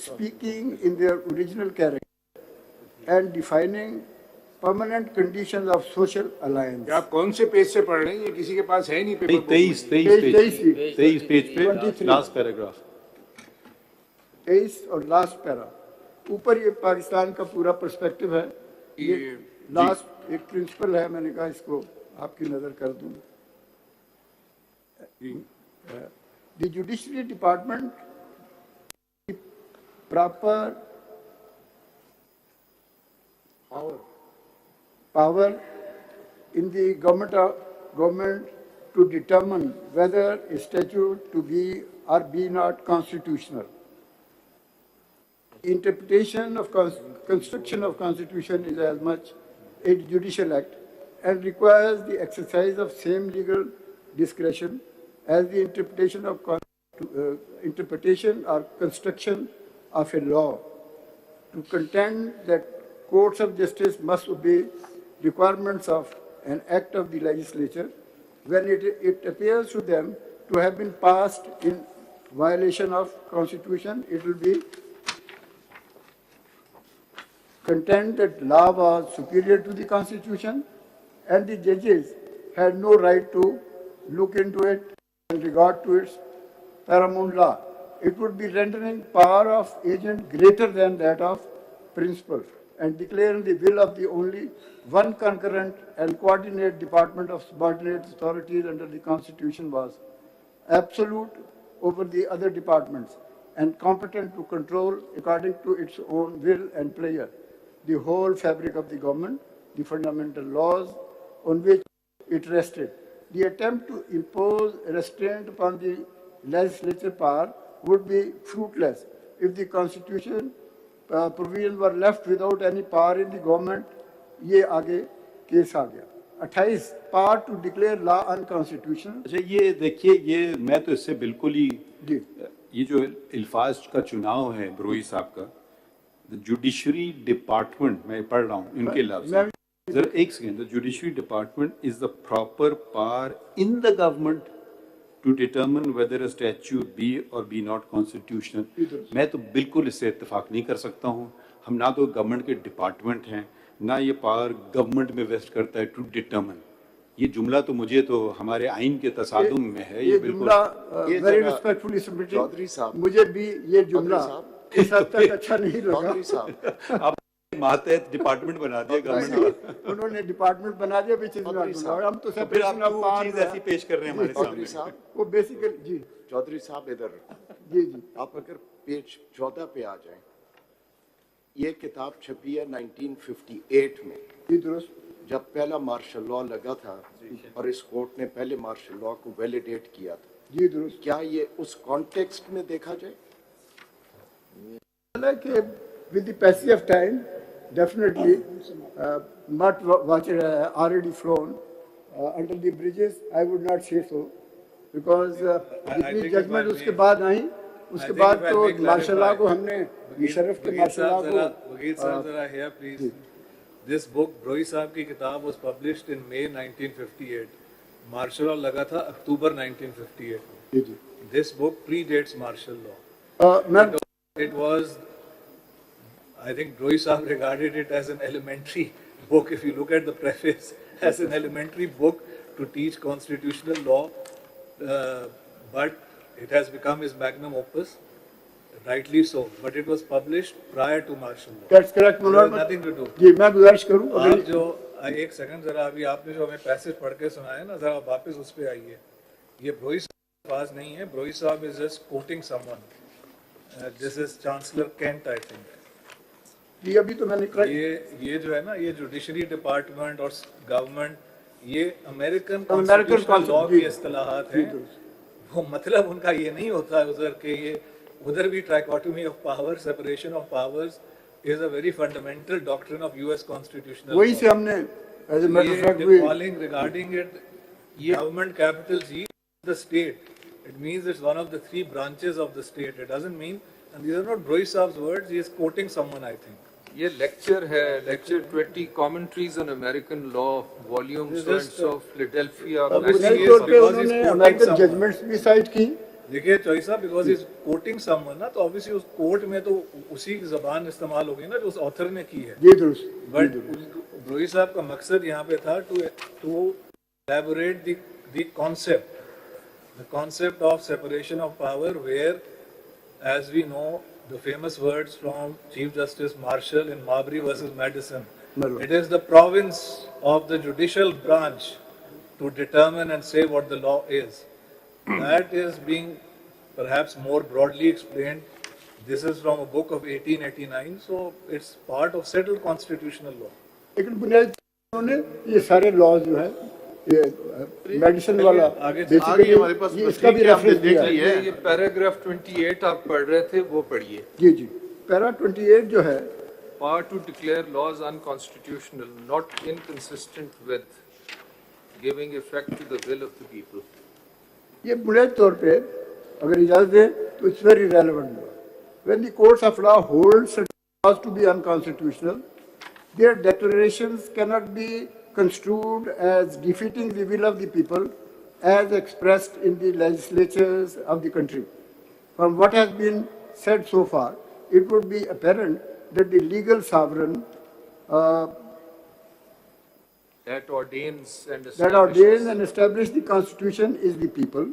speaking in their original character and defining permanent conditions of social alliance. आप कौन से page से पढ़ रहे हैं? ये किसी के पास है नहीं पेपर। 23 पेज पे लास्ट पैराग्राफ, 23 और लास्ट पैरा। ऊपर ये पाकिस्तान का पूरा पर्सपेक्टिव है। ये लास्ट एक प्रिंसिपल है, मैंने कहा इसको आपकी नजर कर दूं। The judiciary department proper power in the government to determine whether a statute to be or be not constitutional. Interpretation of construction of constitution is as much a judicial act and requires the exercise of same legal discretion as the interpretation or construction of a law. To contend that courts of justice must obey requirements of an act of the legislature when it appears to them to have been passed in violation of constitution, it will be contend that law was superior to the constitution and the judges had no right to look into it in regard to its paramount law. It would be rendering power of agent greater than that of principal and declaring the will of the only one concurrent and coordinate department of subordinate authorities under the Constitution was absolute over the other departments and competent to control according to its own will and pleasure the whole fabric of the government, the fundamental laws on which it rested. The attempt to impose restraint upon the legislature power would be fruitless if the Constitution provisions were left without any power in the government. ये आगे case आ गया 28 power to declare law unconstitutional. अच्छा ये देखिए, ये मैं तो इससे बिल्कुल ही ये जो अल्फाज का चुनाव है बरोई साहब का, द जुडिशरी डिपार्टमेंट, मैं पढ़ रहा हूँ इनके लफ्ज़, जरा एक second, the judiciary department is the proper power in the government to determine whether a statute be or be not constitutional. मैं तो बिल्कुल इससे इत्तेफाक नहीं कर सकता हूँ। हम ना तो गवर्नमेंट के डिपार्टमेंट हैं, ना ये पावर गवर्नमेंट में वेस्ट करता है टू डिटरमिन। ये जुमला तो मुझे तो हमारे आइन के तसादुम में है। ये जुमला वेरी रिस्पेक्टफुली सबमिटेड। चौधरी साहब, मुझे भी ये जुमला इस हद तक अच्छा नहीं लगा। चौधरी साहब, आप मातहत डिपार्टमेंट बना दिया गवर्नमेंट, उन्होंने डिपार्टमेंट बना दिया विच इज नॉट। हम तो सेपरेशन ऑफ पावर ऐसी पेश कर रहे हैं हमारे चौधरी सामने। साहब, वो बेसिकली जी चौधरी साहब इधर जी जी आप अगर पेज 14 पे आ जाएं, ये किताब छपी है 1958 में, जी दुरुस्त। जब पहला मार्शल लॉ लगा था और इस कोर्ट ने पहले मार्शल लॉ को वैलिडेट किया था। जी दुरुस्त। क्या ये उस कॉन्टेक्स्ट में देखा जाए? कि with the passage of time, definitely, not what already flown under the bridges, I would not say so, because जितनी जजमेंट उसके बाद आई, उसके बाद तो मार्शल को हमने शरीफ के मार्शल को। वकील साहब जरा here please. This book, Broi साहब की किताब was published in May 1958. Martial law लगा था अक्टूबर 1958 में. जी जी This book predates martial law. मैं It was, I think Roy Saab regarded it as an elementary book, if you look at the preface, as an elementary book to teach constitutional law, but it has become his magnum opus, rightly so, but it was published prior to martial law. That's correct It has nothing to do. जी मैं गुजारिश करूं आप अगर जो एक second जरा अभी आपने जो हमें पैसेज पढ़ के सुनाया ना, जरा वापस उस पे आइए. ये ब्रोई साहब के पास नहीं है. ब्रोई साहब is just coating someone. This is chancellor Kent, I think. ये अभी तो मैंने ये जो है ना, ये जुडिशरी डिपार्टमेंट और गवर्नमेंट, ये अमेरिकन अमेरिकन कॉन्स्टिट्यूशनल लॉ जी, की इस्तिलाहात हैं. वो मतलब उनका ये नहीं होता है उधर के ये उधर भी trichotomy of power, separation of powers is a very fundamental doctrine of US constitutional वही law. से हमने as a matter of fact Calling regarding it government capital G the state. It means it's one of the three branches of the state. It doesn't mean, and these are not Roy Saab's words, he is quoting someone, I think. ये lecture है, lecture 20 commentaries on American law, volume It's so and just, so, Philadelphia. बुनियादी तौर पे उन्होंने American judgements भी site की. देखिए choice साहब, बिकॉज इज कोटिंग समवन ना, तो ऑब्वियसली उस कोर्ट में तो उसी की जबान इस्तेमाल होगी ना जो उस ऑथर ने की है. जी दुरुस्त. बट ब्रोई साहब का मकसद यहाँ पे था to elaborate the concept of separation of power, where, as we know, the famous words from Chief Justice Marshall in Marbury versus Madison, it is the province of the judicial branch to determine and say what the law is. That is being perhaps more broadly explained. This is from a book of 1889, so it's part of settled constitutional law. लेकिन बुनियादी उन्होंने ये सारे laws जो है ये medicine वाला आगे बेसिकली हमारे पास ये इसका भी रेफरेंस दिया है. ये पैराग्राफ 28 आप पढ़ रहे थे, वो पढ़िए. जी जी पैरा 28 जो है, Power to declare laws unconstitutional, not inconsistent with giving effect to the will of the people. ये बुनियादी तौर पे अगर इजाजत दें तो it's very relevant. When the courts of law hold certain laws to be unconstitutional, their declarations cannot be construed as defeating the will of the people as expressed in the legislatures of the country. From what has been said so far, it would be apparent that the legal sovereign That ordains and establishes the constitution is the people,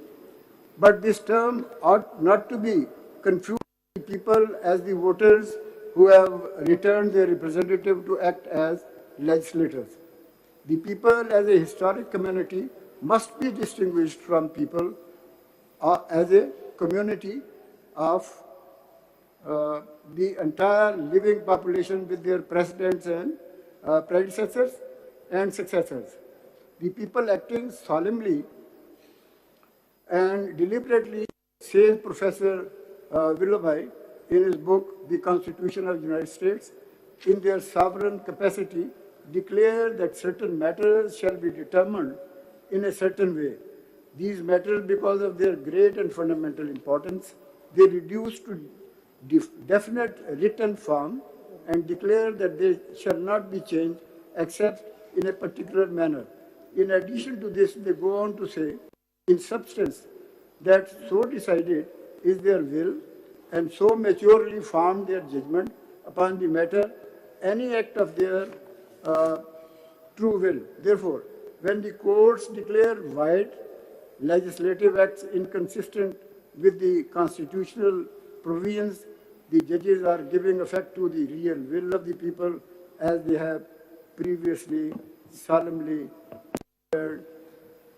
but this term ought not to be confused with the people as the voters who have returned their representative to act as legislators. The people as a historic community must be distinguished from people as a community of the entire living population with their presidents and predecessors and successors. The people acting solemnly and deliberately, says Professor Willoughby in his book, The Constitution of the United States, in their sovereign capacity, declare that certain matters shall be determined in a certain way. These matters, because of their great and fundamental importance, they reduce to definite written form and declare that they shall not be changed except in a particular manner. In addition to this, they go on to say, in substance, that so decided is their will and so maturely formed their judgment upon the matter, any act of their true will. Therefore, when the courts declare void legislative acts inconsistent with the constitutional provisions, the judges are giving effect to the real will of the people as they have previously solemnly declared.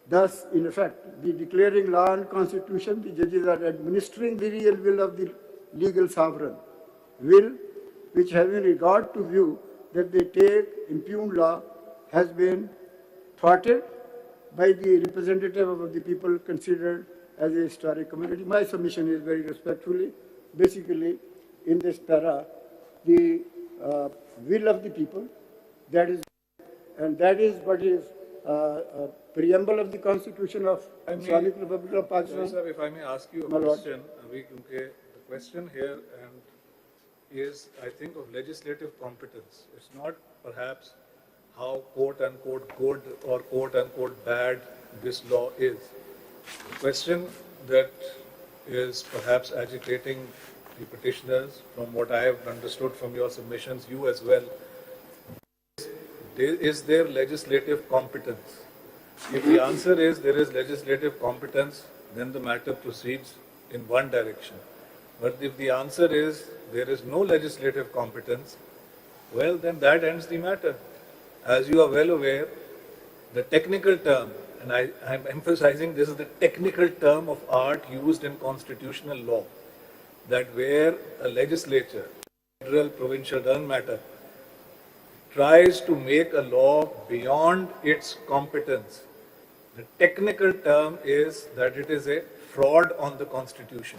Thus, in effect, the declaring law and constitution, the judges are administering the real will of the legal sovereign, will which, having regard to view that they take impugned law, has been thwarted by the representative of the people considered as a historic community. My submission is very respectfully, basically, in this para, the will of the people, that is, and that is what is preamble of the Constitution of Islamic Republic of Pakistan. Sir, if I may ask you a question, the question here is, I think, of legislative competence. It's not perhaps how quote unquote good or quote unquote bad this law is. The question that is perhaps agitating the petitioners, from what I have understood from your submissions, you as well, is there legislative competence? If the answer is there is legislative competence, then the matter proceeds in one direction. But if the answer is there is no legislative competence, well, then that ends the matter. As you are well aware, the technical term, and I'm emphasizing this is the technical term of art used in constitutional law, that where a legislature, federal, provincial, doesn't matter, tries to make a law beyond its competence, the technical term is that it is a fraud on the Constitution.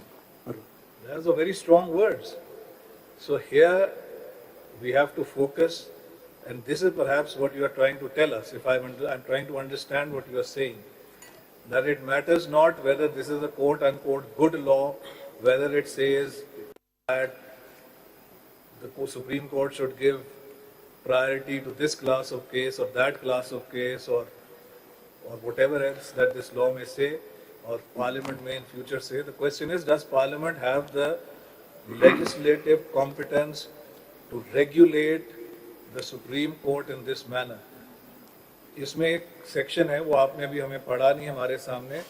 Those are very strong words. So here we have to focus, and this is perhaps what you are trying to tell us, if I'm trying to understand what you are saying, that it matters not whether this is a quote-unquote good law, whether it says that the Supreme Court should give priority to this class of case or that class of case or whatever else that this law may say or Parliament may in future say. The question is, does Parliament have the legislative competence to regulate the Supreme Court in this manner? इसमें एक section है, वो आपने भी हमें पढ़ा नहीं हमारे सामने.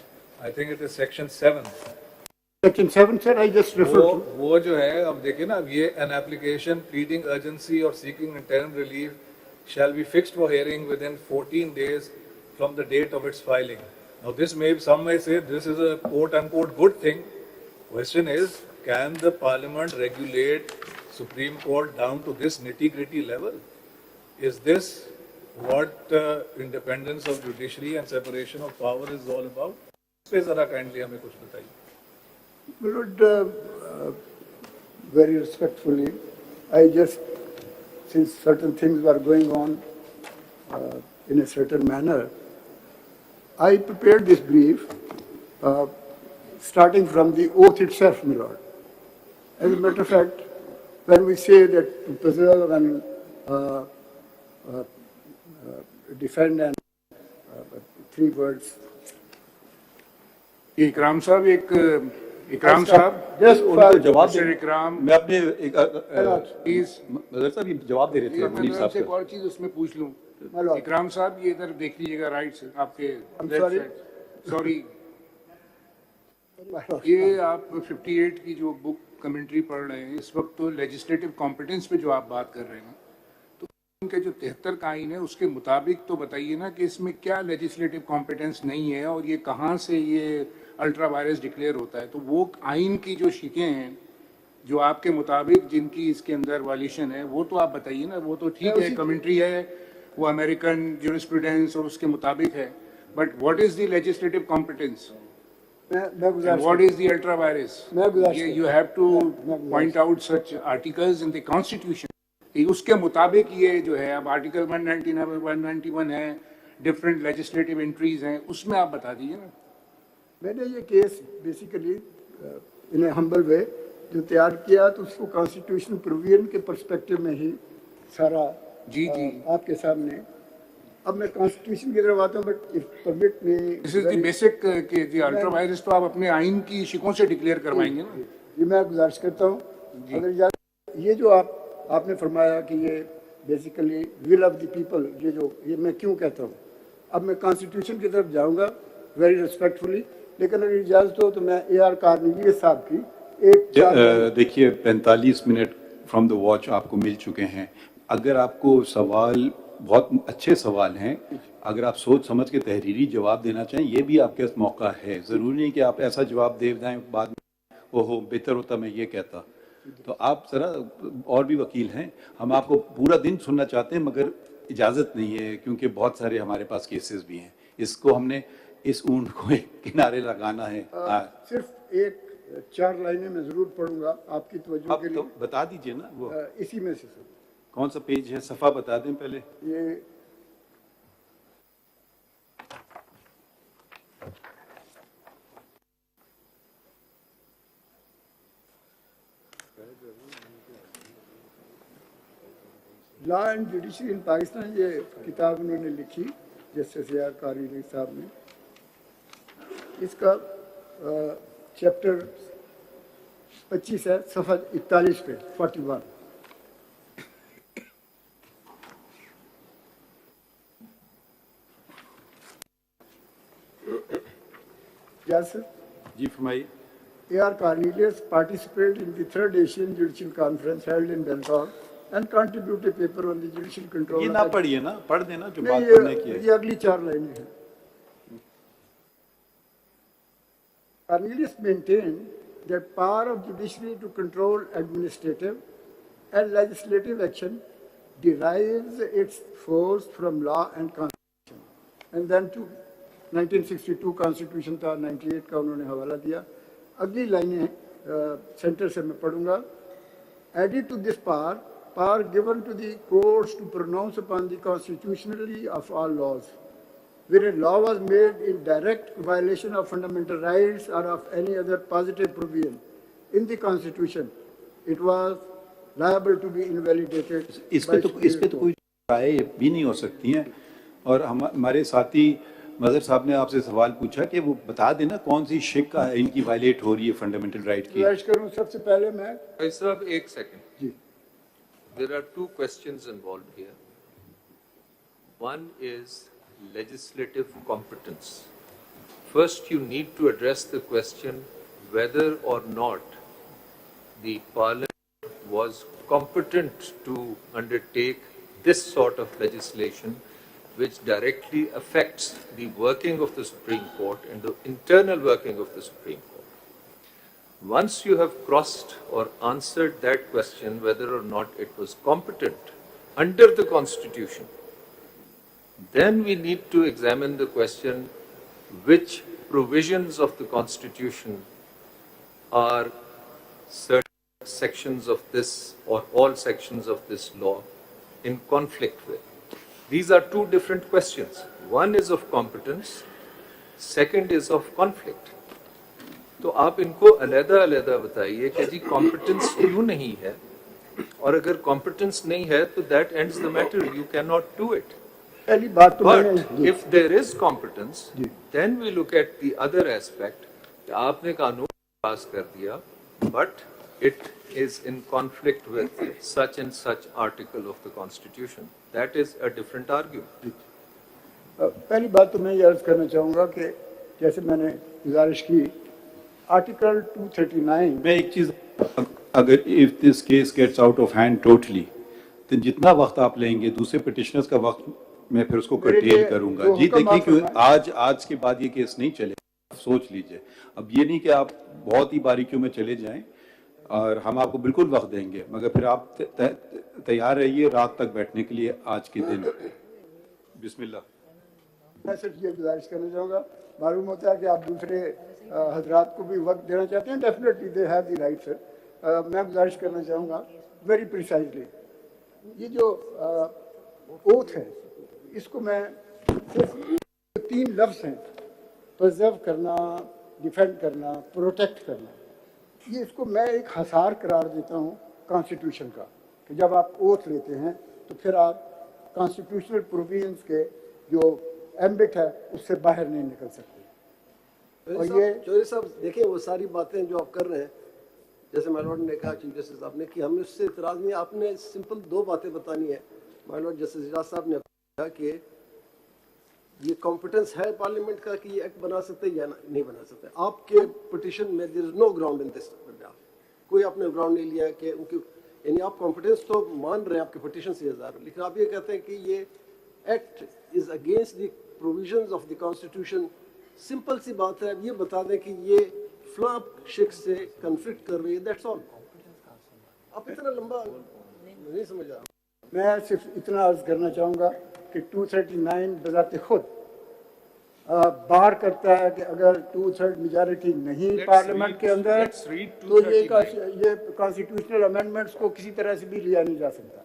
I think it is section 7. Section 7, sir, I just referred to. वो जो है, अब देखिए ना, अब ये an application pleading urgency or seeking interim relief shall be fixed for hearing within 14 days from the date of its filing. Now this may, some may say this is a quote unquote good thing. Question is, can the Parliament regulate Supreme Court down to this nitty-gritty level? Is this what independence of judiciary and separation of power is all about? इस पे जरा kindly हमें कुछ बताइए. Lord, very respectfully, I just, since certain things were going on in a certain manner, I prepared this brief starting from the oath itself, my lord. As a matter of fact, when we say that to preserve and defend and 3 words. इकराम साहब इकराम साहब just उनको जवाब दे. इकराम मैं अपने mother साहब ये जवाब दे रहे थे मुनीर साहब से एक और चीज उसमें पूछ लूं. इकराम साहब ये इधर देख लीजिएगा, राइट से आपके सॉरी ये आप 58 की जो बुक कमेंट्री पढ़ रहे हैं इस वक्त, तो लेजिस्लेटिव कॉम्पिटेंस पे जो आप बात कर रहे हैं, तो उनके जो 73 का आइन है उसके मुताबिक तो बताइए ना कि इसमें क्या लेजिस्लेटिव कॉम्पिटेंस नहीं है और ये कहाँ से ये अल्ट्रा वायरस डिक्लेयर होता है. तो वो आइन की जो शिकें हैं जो आपके मुताबिक जिनकी इसके अंदर वायलेशन है वो तो आप बताइए ना. वो तो ठीक है, कमेंट्री है, वो अमेरिकन ज्यूरिस्प्रूडेंस और उसके मुताबिक है, but what is the legislative competence? What is the ultra virus? You have to point out such articles in the Constitution. उसके मुताबिक ये जो है, अब आर्टिकल 191 है, डिफरेंट लेजिस्लेटिव एंट्रीज हैं, उसमें आप बता दीजिए ना. मैंने ये केस बेसिकली इन हम्बल वे जो तैयार किया तो उसको कॉन्स्टिट्यूशनल प्रोविजन के पर्सपेक्टिव में ही सारा जी आपके सामने. अब मैं कॉन्स्टिट्यूशन की तरफ आता हूँ, but if permit me, this is the basic के जी अल्ट्रा वायरस तो आप अपने आइन की शिकों से डिक्लेयर करवाएंगे ना. जी मैं गुजारिश करता हूँ, अगर ये जो आपने फरमाया कि ये basically will of the people, ये मैं क्यों कहता हूँ. अब मैं कॉन्स्टिट्यूशन की तरफ जाऊँगा वेरी रिस्पेक्टफुली, लेकिन अगर इजाज़त हो तो मैं AR कार्नेगी साहब की एक देखिए 45 मिनट फ्रॉम द वॉच आपको मिल चुके हैं. अगर आपको सवाल बहुत अच्छे सवाल हैं, अगर आप सोच समझ के तहरीरी जवाब देना चाहें, ये भी आपके पास मौका है. ज़रूरी नहीं कि आप ऐसा जवाब दे दें बाद में ओहो बेहतर होता मैं ये कहता. तो आप ज़रा, और भी वकील हैं, हम आपको पूरा दिन सुनना चाहते हैं मगर इजाज़त नहीं है क्योंकि बहुत सारे हमारे पास केसेस भी हैं. इसको हमने इस ऊंट को एक किनारे लगाना है. सिर्फ एक 4 लाइनें मैं ज़रूर पढ़ूंगा आपकी तवज्जो के लिए. तो बता दीजिए ना, वो इसी में से सर. कौन सा पेज है, सफ़ा बता दें पहले. ये लॉ एंड जुडिशरी इन पाकिस्तान, ये किताब उन्होंने लिखी जस्टिस यार कारी साहब ने। इसका चैप्टर 25 है, सफ़ा 41 पे 41। Yes, sir. जी फरमाइए। A.R. Cornelius participated in the third Asian Judicial Conference held in Bangkok and contributed a paper on the judicial control. ये of ना the- पढ़िए ना, पढ़ देना जो नहीं, बात करने की है। ये अगली 4 लाइनें हैं। Cornelius maintained that power of judiciary to control administrative and legislative action derives its force from law and constitution. And then to 1962 constitution था, 98 का उन्होंने हवाला दिया। अगली लाइनें सेंटर से मैं पढ़ूंगा। Added to this power given to the courts to pronounce upon the constitutionality of all laws, where a law was made in direct violation of fundamental rights or of any other positive provision in the constitution, it was liable to be invalidated. इस पे तो कोई राय भी नहीं हो सकती है। और हमारे साथी मजहर साहब ने आपसे सवाल पूछा कि वो बता देना कौन सी शिक का इनकी वायलेट हो रही है फंडामेंटल राइट की। करूं सबसे पहले मैं भाई साहब एक सेकंड जी। There are two questions involved here. One is legislative competence. First, you need to address the question whether or not the Parliament was competent to undertake this sort of legislation which directly affects the working of the Supreme Court and the internal working of the Supreme Court. Once you have crossed or answered that question, whether or not it was competent under the Constitution, then we need to examine the question which provisions of the Constitution are certain sections of this or all sections of this law in conflict with. These are two different questions. One is of competence, second is of conflict. तो आप इनको अलग-अलग बताइए कि जी competence क्यों नहीं है, और अगर कॉम्पिटेंस नहीं है तो that ends the matter, you can not do it. पहली बात तो but if there is competence then we look at the other aspect कि आपने कानून पास कर दिया but it is in conflict with such and such article of the Constitution. That is a different argument. पहली बात तो मैं ये अर्ज करना चाहूँगा कि जैसे मैंने गुजारिश की, आर्टिकल 239 मैं एक चीज़, अगर if this case gets out of hand totally, तो जितना वक्त आप लेंगे दूसरे पिटिशनर्स का वक्त मैं फिर उसको कर्टेल करूंगा। जी देखिए क्यों आज के बाद ये केस नहीं चलेगा, सोच लीजिए। अब ये नहीं कि आप बहुत ही बारीकियों में चले जाएं, और हम आपको बिल्कुल वक्त देंगे, मगर फिर आप तैयार रहिए रात तक बैठने के लिए आज के दिन। बिस्मिल्लाह। मैं सिर्फ ये गुजारिश करना चाहूँगा, मालूम होता है कि आप दूसरे हजरात को भी वक्त देना चाहते हैं, definitely they have the right sir. मैं गुजारिश करना चाहूँगा वेरी प्रिसाइजली, ये जो ओथ है इसको मैं सिर्फ 3 लफ्ज़ हैं, प्रिजर्व करना, डिफेंड करना, प्रोटेक्ट करना, ये इसको मैं एक हसार करार देता हूँ कॉन्स्टिट्यूशन का, कि जब आप ओथ लेते हैं तो फिर आप कॉन्स्टिट्यूशनल प्रोविजंस के जो एम्बिट है उससे बाहर नहीं निकल सकते। और ये चौधरी साहब देखिए, वो सारी बातें जो आप कर रहे हैं, जैसे माय लॉर्ड ने कहा, चीफ जस्टिस साहब ने, कि हमें उससे इतराज़ नहीं, आपने सिंपल 2 बातें बतानी है। माय लॉर्ड जस्टिस इजाज साहब ने कहा कि ये कॉम्पिटेंस है पार्लियामेंट का कि ये एक्ट बना सकते या नहीं बना सकते। आपके पिटिशन में there is no ground in this, कोई आपने ग्राउंड नहीं लिया कि उनकी, यानी आप कॉम्पिटेंस तो मान रहे हैं आपके पिटिशन से हजार, लेकिन आप ये कहते हैं कि ये act is against the provisions of the constitution. Simple सी बात है, ये बता दें कि ये फ्लॉप शिक से कन्फ्लिक्ट कर रही है, दैट्स ऑल। आप इतना लंबा नहीं समझ रहा। मैं सिर्फ इतना अर्ज करना चाहूँगा कि 239 बजाते खुद बार करता है कि अगर 2/3 मेजॉरिटी नहीं पार्लियामेंट के अंदर, तो ये कॉन्स्टिट्यूशनल अमेंडमेंट्स को किसी तरह से भी लिया नहीं जा सकता।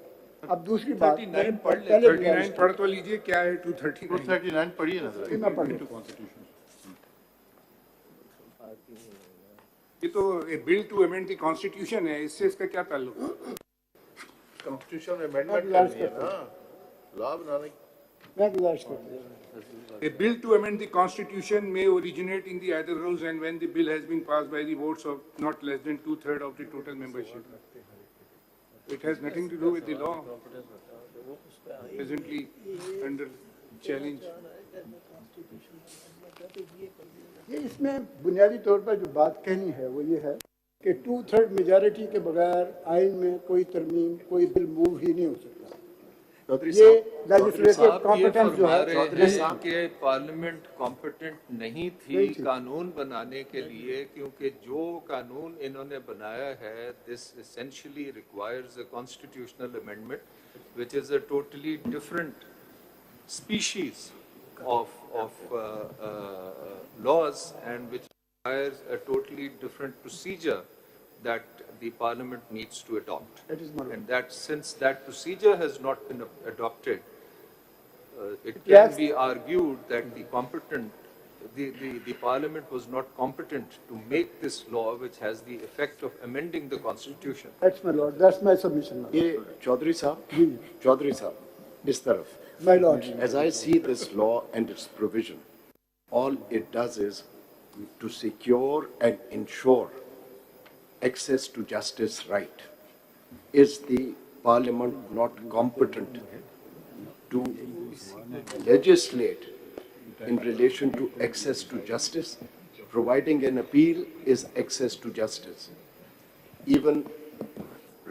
अब दूसरी बात, 39 पढ़ तो लीजिए, क्या है 239 पढ़िए ना, मैं पढ़ लूँ। ये तो bill to amend the constitution है, इससे इसका क्या ताल्लुक? कॉन्स्टिट्यूशन में अमेंडमेंट करनी है ना, लॉ बनाने मैं गुजारिश करता हूँ A bill to amend the constitution may originate in the either house and when the bill has been passed by the votes of not less than 2/3 of the total membership. It has nothing to do with the law presently under challenge. ये इसमें बुनियादी तौर पर जो बात कहनी है वो ये है कि 2/3 मेजॉरिटी के बगैर आइन में कोई तरमीम, कोई बिल मूव ही नहीं हो सकता। ये लेजिस्लेटिव कॉम्पिटेंस जो है चौधरी साहब के पार्लियामेंट कॉम्पिटेंट नहीं थी कानून बनाने के लिए, क्योंकि जो कानून इन्होंने बनाया है this essentially requires a constitutional amendment which is a totally different species of laws and which requires a totally different procedure that the parliament needs to adopt. And that since that procedure has not been adopted, it can be argued that the parliament was not competent to make this law which has the effect of amending the constitution. That's my lord, that's my submission. ये चौधरी साहब इस तरफ, My lord, as I see this law and its provision, all it does is to secure and ensure access to justice right. Is the parliament not competent to legislate in relation to access to justice? Providing an appeal is access to justice. Even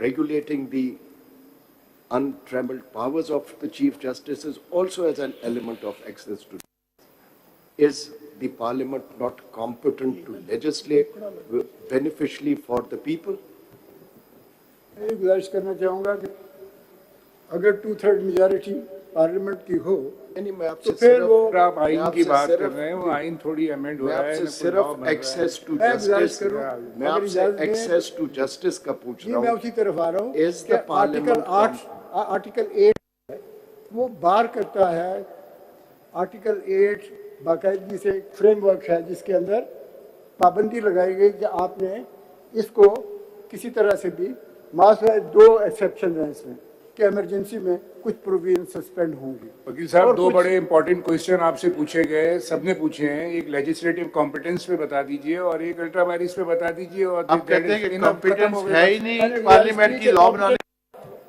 regulating the untrammeled powers of the Chief Justice is also as an element of access to justice. Is the Parliament not competent to legislate beneficially for the people? मैं गुजारिश करना चाहूँगा कि अगर 2/3 majority parliament की हो तो फिर वो आप आइन की बात कर रहे हैं, वो आइन थोड़ी अमेंड हो रहा है। मैं सिर्फ एक्सेस टू जस्टिस, मैं आपसे एक्सेस टू जस्टिस का पूछ रहा हूँ। मैं उसी तरफ आ रहा हूँ Is the Parliament आर्टिकल 8 है, वो बार करता है। आर्टिकल 8 बाकायदगी से एक फ्रेमवर्क है जिसके अंदर पाबंदी लगाई गई कि आपने इसको किसी तरह से भी मास्टर 2 एक्सेप्शन हैं इसमें कि इमरजेंसी में कुछ प्रोविजन सस्पेंड होंगी। वकील साहब, 2 बड़े इंपॉर्टेंट क्वेश्चन आपसे पूछे गए, सबने पूछे हैं। एक लेजिस्लेटिव कॉम्पिटेंस पे बता दीजिए और एक अल्ट्रा वायरिस पे बता दीजिए। और आप कहते हैं कि कॉम्पिटेंस है ही नहीं पार्लियामेंट की लॉ बनाने।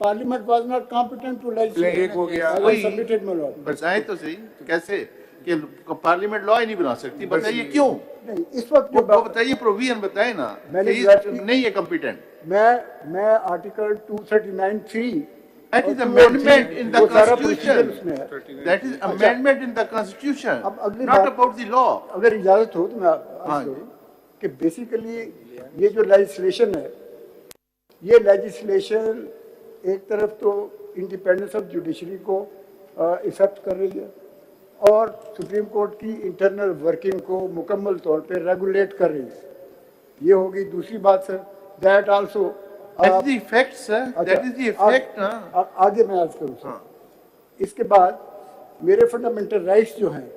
Parliament was not competent to legislate. एक हो गया, सबमिटेड माय लॉर्ड। बताएं तो सही कैसे कि पार्लियामेंट लॉ ही नहीं बना सकती, बताइए क्यों? नहीं, इस वक्त वो बताइए, प्रोविजन बताए ना, नहीं है कॉम्पिटेंट। मैं article 239(3) That is amendment in the constitution. That is amendment in the constitution. Not about the law. अगर इजाजत हो तो मैं आपसे कि बेसिकली ये जो लेजिस्लेशन है, ये लेजिस्लेशन एक तरफ तो इंडिपेंडेंस ऑफ जुडिशरी को इफेक्ट कर रही है और सुप्रीम कोर्ट की इंटरनल वर्किंग को मुकम्मल तौर पे रेगुलेट कर रही है। ये होगी दूसरी बात sir. That also That is the effect, sir. That is the effect. आगे मैं आज करूँ सर। इसके बाद मेरे फंडामेंटल राइट्स जो हैं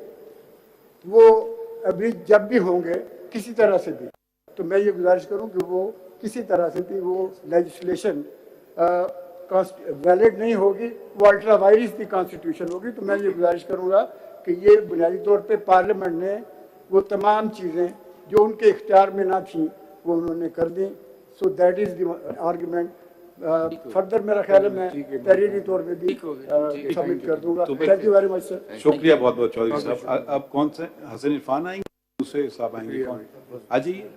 वो अभी जब भी होंगे किसी तरह से भी, तो मैं ये गुजारिश करूँ कि वो किसी तरह से भी वो लेजिस्लेशन वैलिड नहीं होगी, वो अल्ट्रा वायरिस की कॉन्स्टिट्यूशन होगी। तो मैं ये गुजारिश करूँगा कि ये बुनियादी तौर पे पार्लियामेंट ने वो तमाम चीज़ें जो उनके इख्तियार में ना थी वो उन्होंने कर दी। So that is the argument. Further मेरा ख्याल है मैं तहरीरी तौर पे भी सबमिट कर दूंगा। Thank you very much sir. शुक्रिया बहुत बहुत चौधरी साहब। अब कौन से हसन इरफान आएंगे, दूसरे साहब आएंगे? कौन आ जाइए,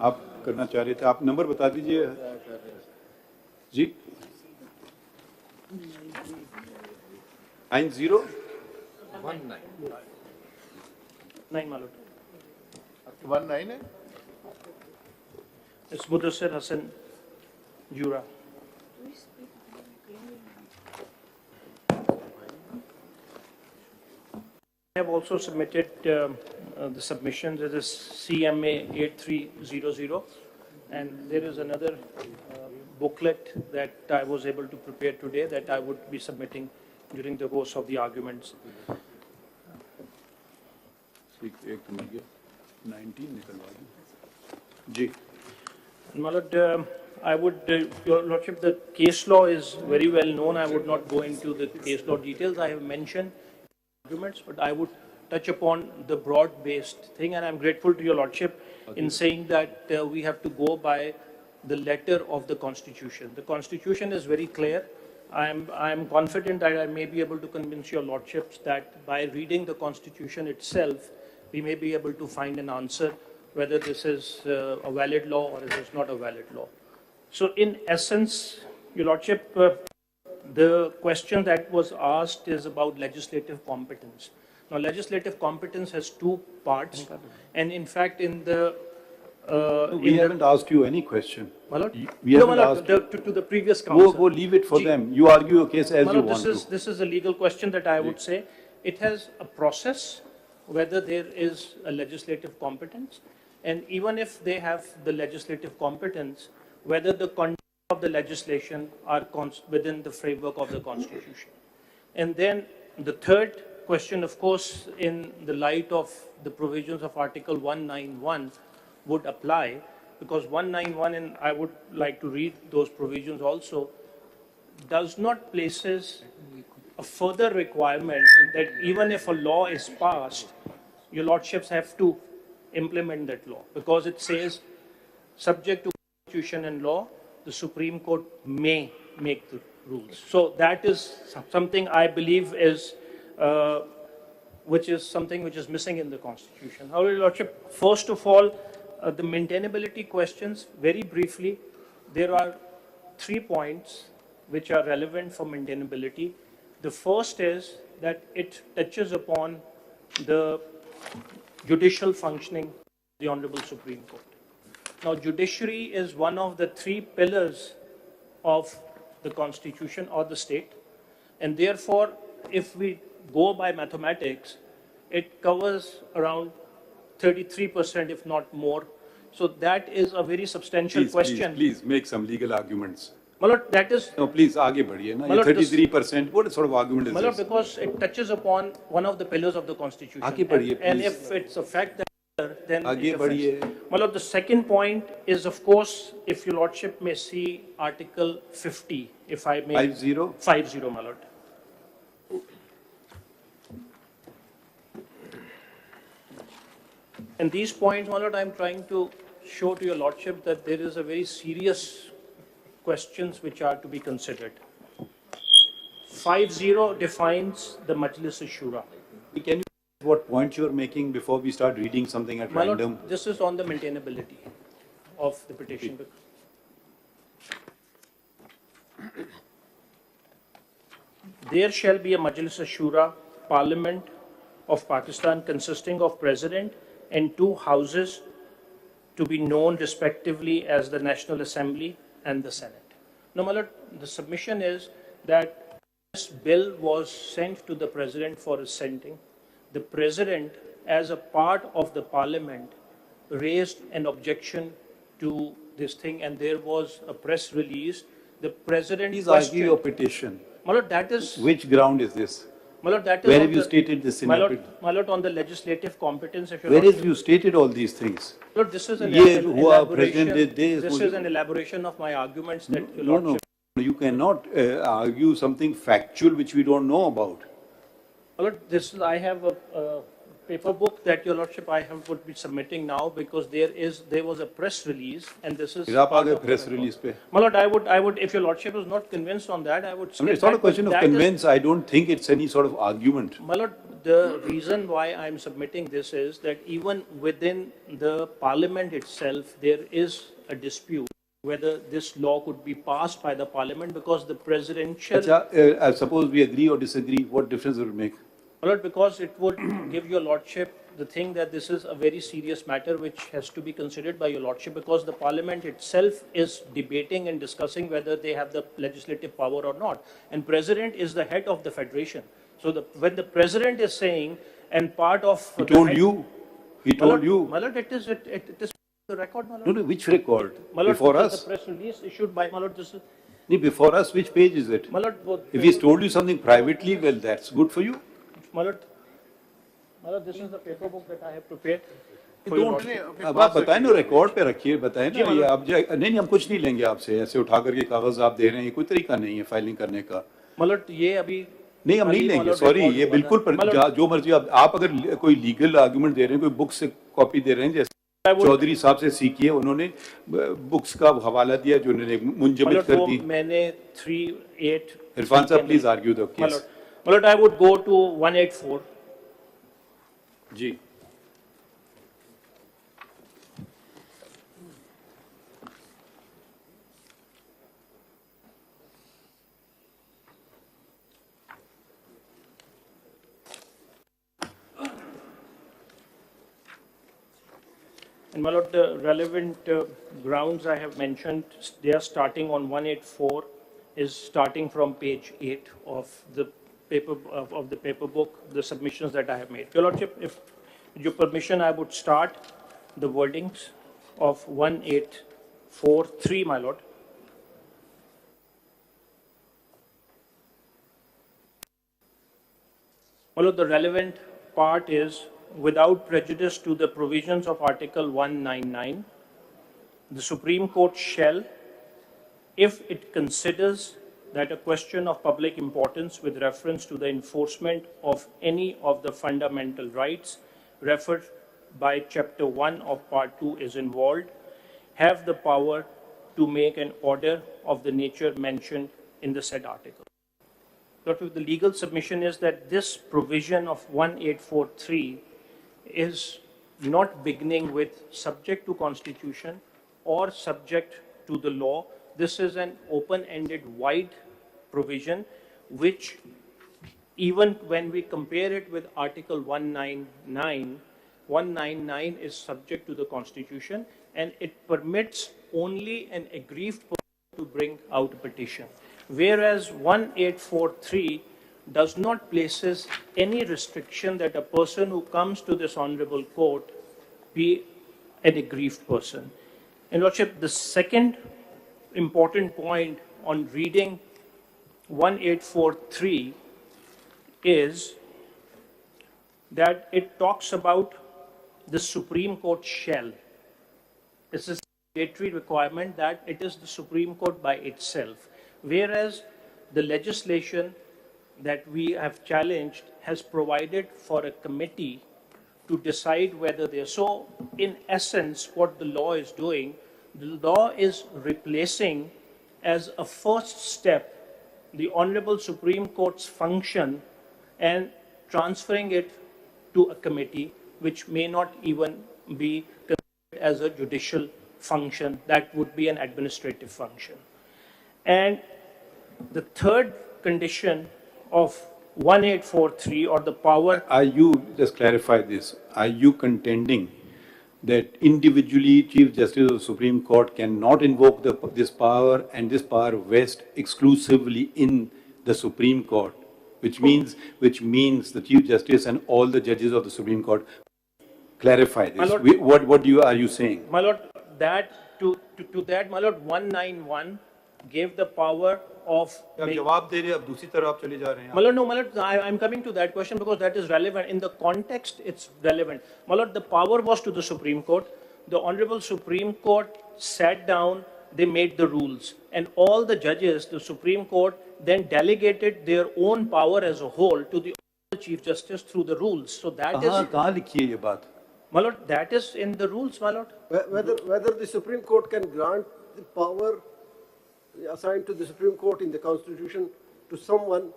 आप करना चाह रहे थे, आप नंबर बता दीजिए जी। 19 है। It's Mudassir Hassan Jura. I have also submitted the submissions. It is CMA 8300, and there is another booklet that I was able to prepare today that I would be submitting during the course of the arguments. 19 निकलवा जी। My Lord, I would, Your Lordship, the case law is very well known. I would not go into the case law details. I have mentioned arguments, but I would touch upon the broad-based thing, and I'm grateful to Your Lordship in saying that we have to go by the letter of the Constitution. The Constitution is very clear. I'm confident that I may be able to convince Your Lordships that by reading the Constitution itself, we may be able to find an answer whether this is a valid law or it is not a valid law. So in essence, Your Lordship, the question that was asked is about legislative competence. Now, legislative competence has two parts, and in fact, in the we haven't asked you any question. My Lord? We haven't asked to the previous counsel. Go leave it for them. You argue your case as you want to. This is a legal question that I would say. It has a process, whether there is a legislative competence, and even if they have the legislative competence, whether the content of the legislation are within the framework of the Constitution. And then the third question, of course, in the light of the provisions of Article 191 would apply, because 191, and I would like to read those provisions also, does not places a further requirement that even if a law is passed, Your Lordships have to implement that law, because it says, subject to Constitution and law, the Supreme Court may make the rules. So that is something I believe is, which is missing in the Constitution. However, Your Lordship, first of all, the maintainability questions, very briefly, there are 3 points which are relevant for maintainability. The first is that it touches upon the judicial functioning of the Honorable Supreme Court. Now, judiciary is one of the 3 pillars of the Constitution or the state, and therefore, if we go by mathematics, it covers around 33%, if not more. So that is a very substantial question. Please make some legal arguments. My Lord, that is... No, please, आगे बढ़िए ना. 33%. What sort of argument is My Lord, this? because it touches upon one of the pillars of the Constitution. आगे बढ़िए, and please. if it's a fact that then आगे it affects. बढ़िए. My Lord, the second point is, of course, if Your Lordship may see Article 50, if I may... 50? 50, my Lord. And these points, my Lord, I'm trying to show to Your Lordship that there is a very serious questions which are to be considered. 50 defines the Majlis Shura. Can you what point you're making before we start reading something at My Lord, random? this is on the maintainability of the petition. There shall be a Majlis Shura, Parliament of Pakistan consisting of President and 2 houses to be known respectively as the National Assembly and the Senate. Now, my Lord, the submission is that this bill was sent to the President for assenting. The President, as a part of the Parliament, raised an objection to this thing, and there was a press release. The President Please argue your petition. My Lord, that is... Which ground is this? My Lord, that is Where have you stated this in your petition? My Lord, on the legislative competence, if Where have you stated all these things? Lord, this is an Ye hua elaboration. President This is an elaboration of my arguments that Your No, Lordship. no. You cannot argue something factual which we don't know about. My Lord, this is, I have a paper book that Your Lordship would be submitting now, because there was a press release, and this is. फिर आप part आ गए of the press record. release पे. My Lord, I would, if Your Lordship is not convinced on that, I would say. I mean, it's not a that, question of but that is- convince. I don't think it's any sort of argument. My Lord, the reason why I'm submitting this is that even within the Parliament itself, there is a dispute whether this law could be passed by the Parliament, because the presidential... अच्छा, suppose we agree or disagree, what difference will it make? My Lord, because it would give Your Lordship the thing that this is a very serious matter which has to be considered by Your Lordship, because the Parliament itself is debating and discussing whether they have the legislative power or not. And President is the head of the Federation. So when the President is saying, and part of... He told you. He told you. My Lord, it is the record, my Lord. No, which record? My Lord, Before this us? is the press release issued by, my Lord, this is... No, before us, which page is it? My Lord, both... If he's told you something privately, well, that's good for you. My Lord, this is the paper book that I have prepared. अब आप बताएं ना, record पे रखिए, बताएं ना ये आप नहीं हम कुछ नहीं लेंगे आपसे, ऐसे उठा करके कागज आप दे रहे हैं, ये कोई तरीका नहीं है फाइलिंग करने का। मतलब ये अभी नहीं हम नहीं लेंगे, सॉरी, ये बिल्कुल जो मर्जी आप अगर कोई लीगल आर्गुमेंट दे रहे हैं, कोई बुक से कॉपी दे रहे हैं, जैसे चौधरी साहब से सीखिए, उन्होंने बुक्स का हवाला दिया जो उन्होंने मुंजमद कर दी। मैंने 3-8 इरफान साहब प्लीज आर्ग्यू द केस। मतलब आई वुड गो टू 184 जी। And my lord, the relevant grounds I have mentioned, they are starting on 184, is starting from page 8 of the paper book, the submissions that I have made. Your lordship, if your permission, I would start the wordings of 1843, my lord. My lord, the relevant part is, without prejudice to the provisions of Article 199, the Supreme Court shall, if it considers that a question of public importance with reference to the enforcement of any of the fundamental rights referred by Chapter 1 of Part 2 is involved, have the power to make an order of the nature mentioned in the said article. The legal submission is that this provision of 1843 is not beginning with subject to constitution or subject to the law. This is an open-ended, wide provision, which even when we compare it with Article 199, 199 is subject to the constitution and it permits only an aggrieved person to bring out a petition. Whereas 1843 does not places any restriction that a person who comes to this honorable court be an aggrieved person. In Lordship, the second important point on reading 1843 is that it talks about the Supreme Court shall. This is a mandatory requirement that it is the Supreme Court by itself, whereas the legislation that we have challenged has provided for a committee to decide whether they're so. In essence, what the law is doing, the law is replacing as a first step the Honorable Supreme Court's function and transferring it to a committee which may not even be considered as a judicial function. That would be an administrative function. And the third condition of 1843 or the power. Are you, just clarify this, are you contending that individually Chief Justice of the Supreme Court cannot invoke this power and this power vests exclusively in the Supreme Court, which means the Chief Justice and all the judges of the Supreme Court? Clarify this. Lord, what are you saying? My lord, that to that, my lord, 191 gave the power of. जवाब दे रहे अब दूसरी तरफ आप चले जा रहे हैं. My lord, no, my lord, I'm coming to that question because that is relevant. In the context, it's relevant. My lord, the power was to the Supreme Court. The Honorable Supreme Court sat down, they made the rules. And all the judges, the Supreme Court, then delegated their own power as a whole to the Chief Justice through the rules. So that is. कहाँ लिखी है ये बात? My lord, that is in the rules, my lord. Whether the Supreme Court can grant the power assigned to the Supreme Court in the Constitution to someone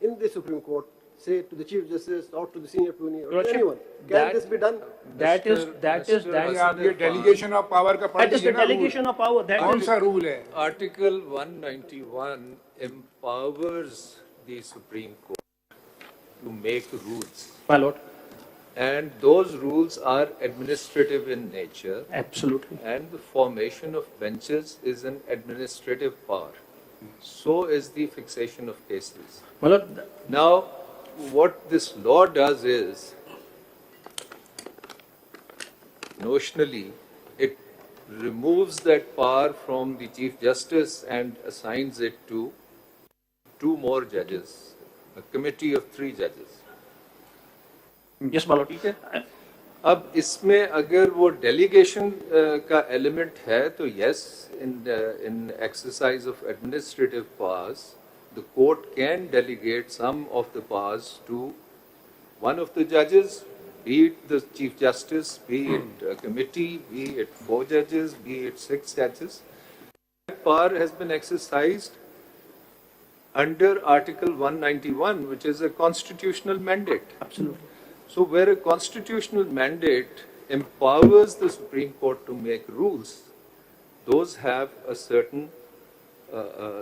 in the Supreme Court, say to the Chief Justice or to the Senior Attorney or to anyone. Can this be done? That is delegation of power का that is the delegation of power. That कौन is सा rule है? Article 191 empowers the Supreme Court to make rules. my lord. And those rules are administrative in nature. Absolutely. And the formation of benches is an administrative power. So is the fixation of cases. My lord, Now, what this law does is, notionally, it removes that power from the Chief Justice and assigns it to 2 more judges, a committee of 3 judges. yes, my lord. अब इसमें अगर वो delegation का element है तो yes, in exercise of administrative powers, the court can delegate some of the powers to one of the judges, be it the Chief Justice, be it a committee, be it 4 judges, be it 6 judges. That power has been exercised under Article 191, which is a constitutional mandate. Absolutely. So where a constitutional mandate empowers the Supreme Court to make rules, those have a certain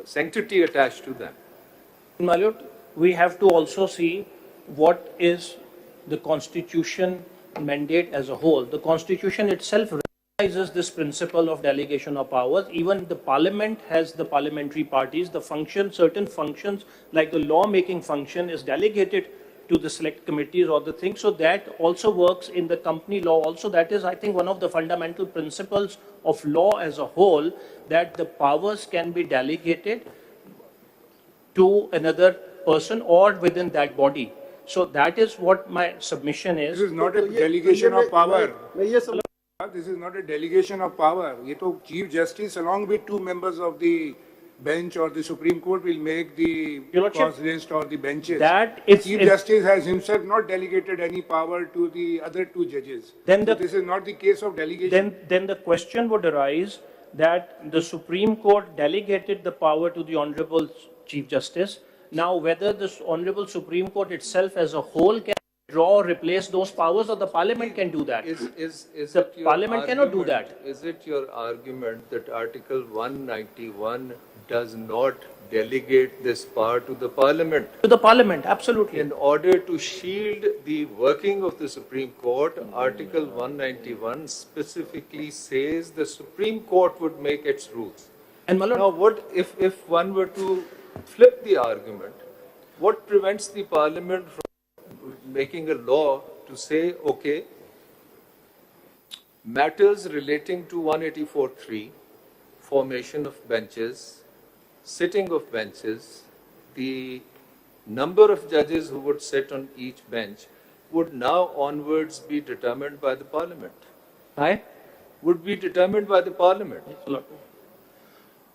sanctity attached to them. My Lord, we have to also see what is the Constitution mandate as a whole. The Constitution itself recognizes this principle of delegation of powers. Even the Parliament has the parliamentary parties. The function, certain functions like the law-making function is delegated to the select committees or the thing. So that also works in the company law also. That is, I think, one of the fundamental principles of law as a whole, that the powers can be delegated to another person or within that body. So that is what my submission is. This is not a delegation of power. मैं ये सब This is not a delegation of power. ये तो Chief Justice along with 2 members of the bench or the Supreme Court will make the Your Lordship, cause list or the benches. that The if- Chief if- Justice has himself not delegated any power to the other 2 judges. Then So the- this is not the case of delegation. then the question would arise that the Supreme Court delegated the power to the Honorable Chief Justice. Now, whether the Honorable Supreme Court itself as a whole can draw or replace those powers, or the Parliament can do that. Is The it your Parliament cannot do argument- that. Is it your argument that Article 191 does not delegate this power to the Parliament? To the Parliament, absolutely. In order to shield the working of the Supreme Court, Article 191 specifically says the Supreme Court would make its rules. And my Lord, Now, what if one were to flip the argument, what prevents the Parliament from making a law to say, okay, matters relating to 184(3), formation of benches, sitting of benches, the number of judges who would sit on each bench would now onwards be determined by the Parliament. Aye? Would be determined by the Parliament. My Lord.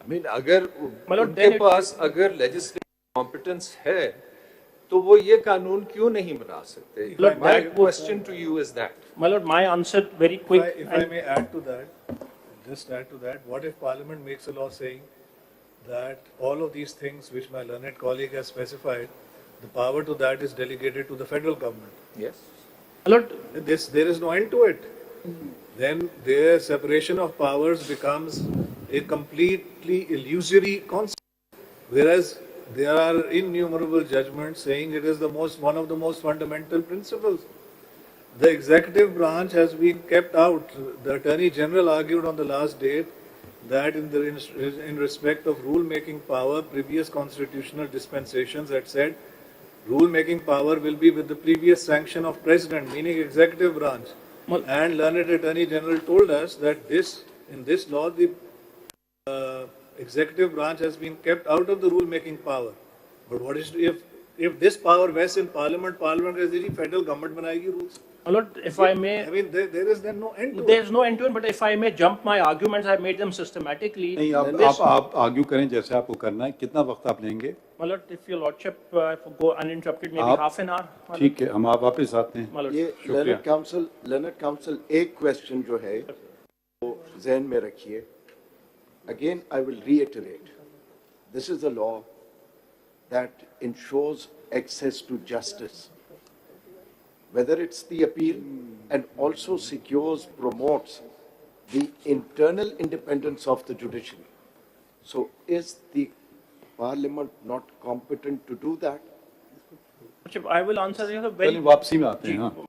I mean, अगर My Lord, उनके then it- पास अगर legislative competence है, तो वो ये कानून क्यों नहीं बना सकते? Lord, My that would- question to you is that. My Lord, my answer very quick. If I may add to that, just add to that, what if Parliament makes a law saying that all of these things which my learned colleague has specified, the power to that is delegated to the federal government? Yes. My Lord, There is no end to it. Then their separation of powers becomes a completely illusory concept. Whereas there are innumerable judgments saying it is one of the most fundamental principles. The executive branch has been kept out. The Attorney General argued on the last date that in respect of rule-making power, previous constitutional dispensations had said rule-making power will be with the previous sanction of President, meaning executive branch. Well- And learned Attorney General told us that in this law, the executive branch has been kept out of the rule-making power. But what is if this power vests in Parliament, Parliament is the federal government बनाएगी rules. my Lord, if I may, I mean, there is then no end to there it. is no end to it, but if I may jump my arguments, I made them systematically. नहीं, आप argue करें जैसे आपको करना है. कितना वक्त आप लेंगे? My Lord, if your Lordship go uninterrupted, maybe आप- half an hour. My Lord. ठीक है, हम आप वापस आते हैं. My Lord. ये शुक्रिया. लर्नड काउंसिल एक क्वेश्चन जो है वो जहन में रखिए. Again, I will reiterate, this is a law that ensures access to justice, whether it's the appeal, and also secures, promotes the internal independence of the judiciary. So is the Parliament not competent to do that? I will answer you चलिए very वापसी में आते हैं. हाँ.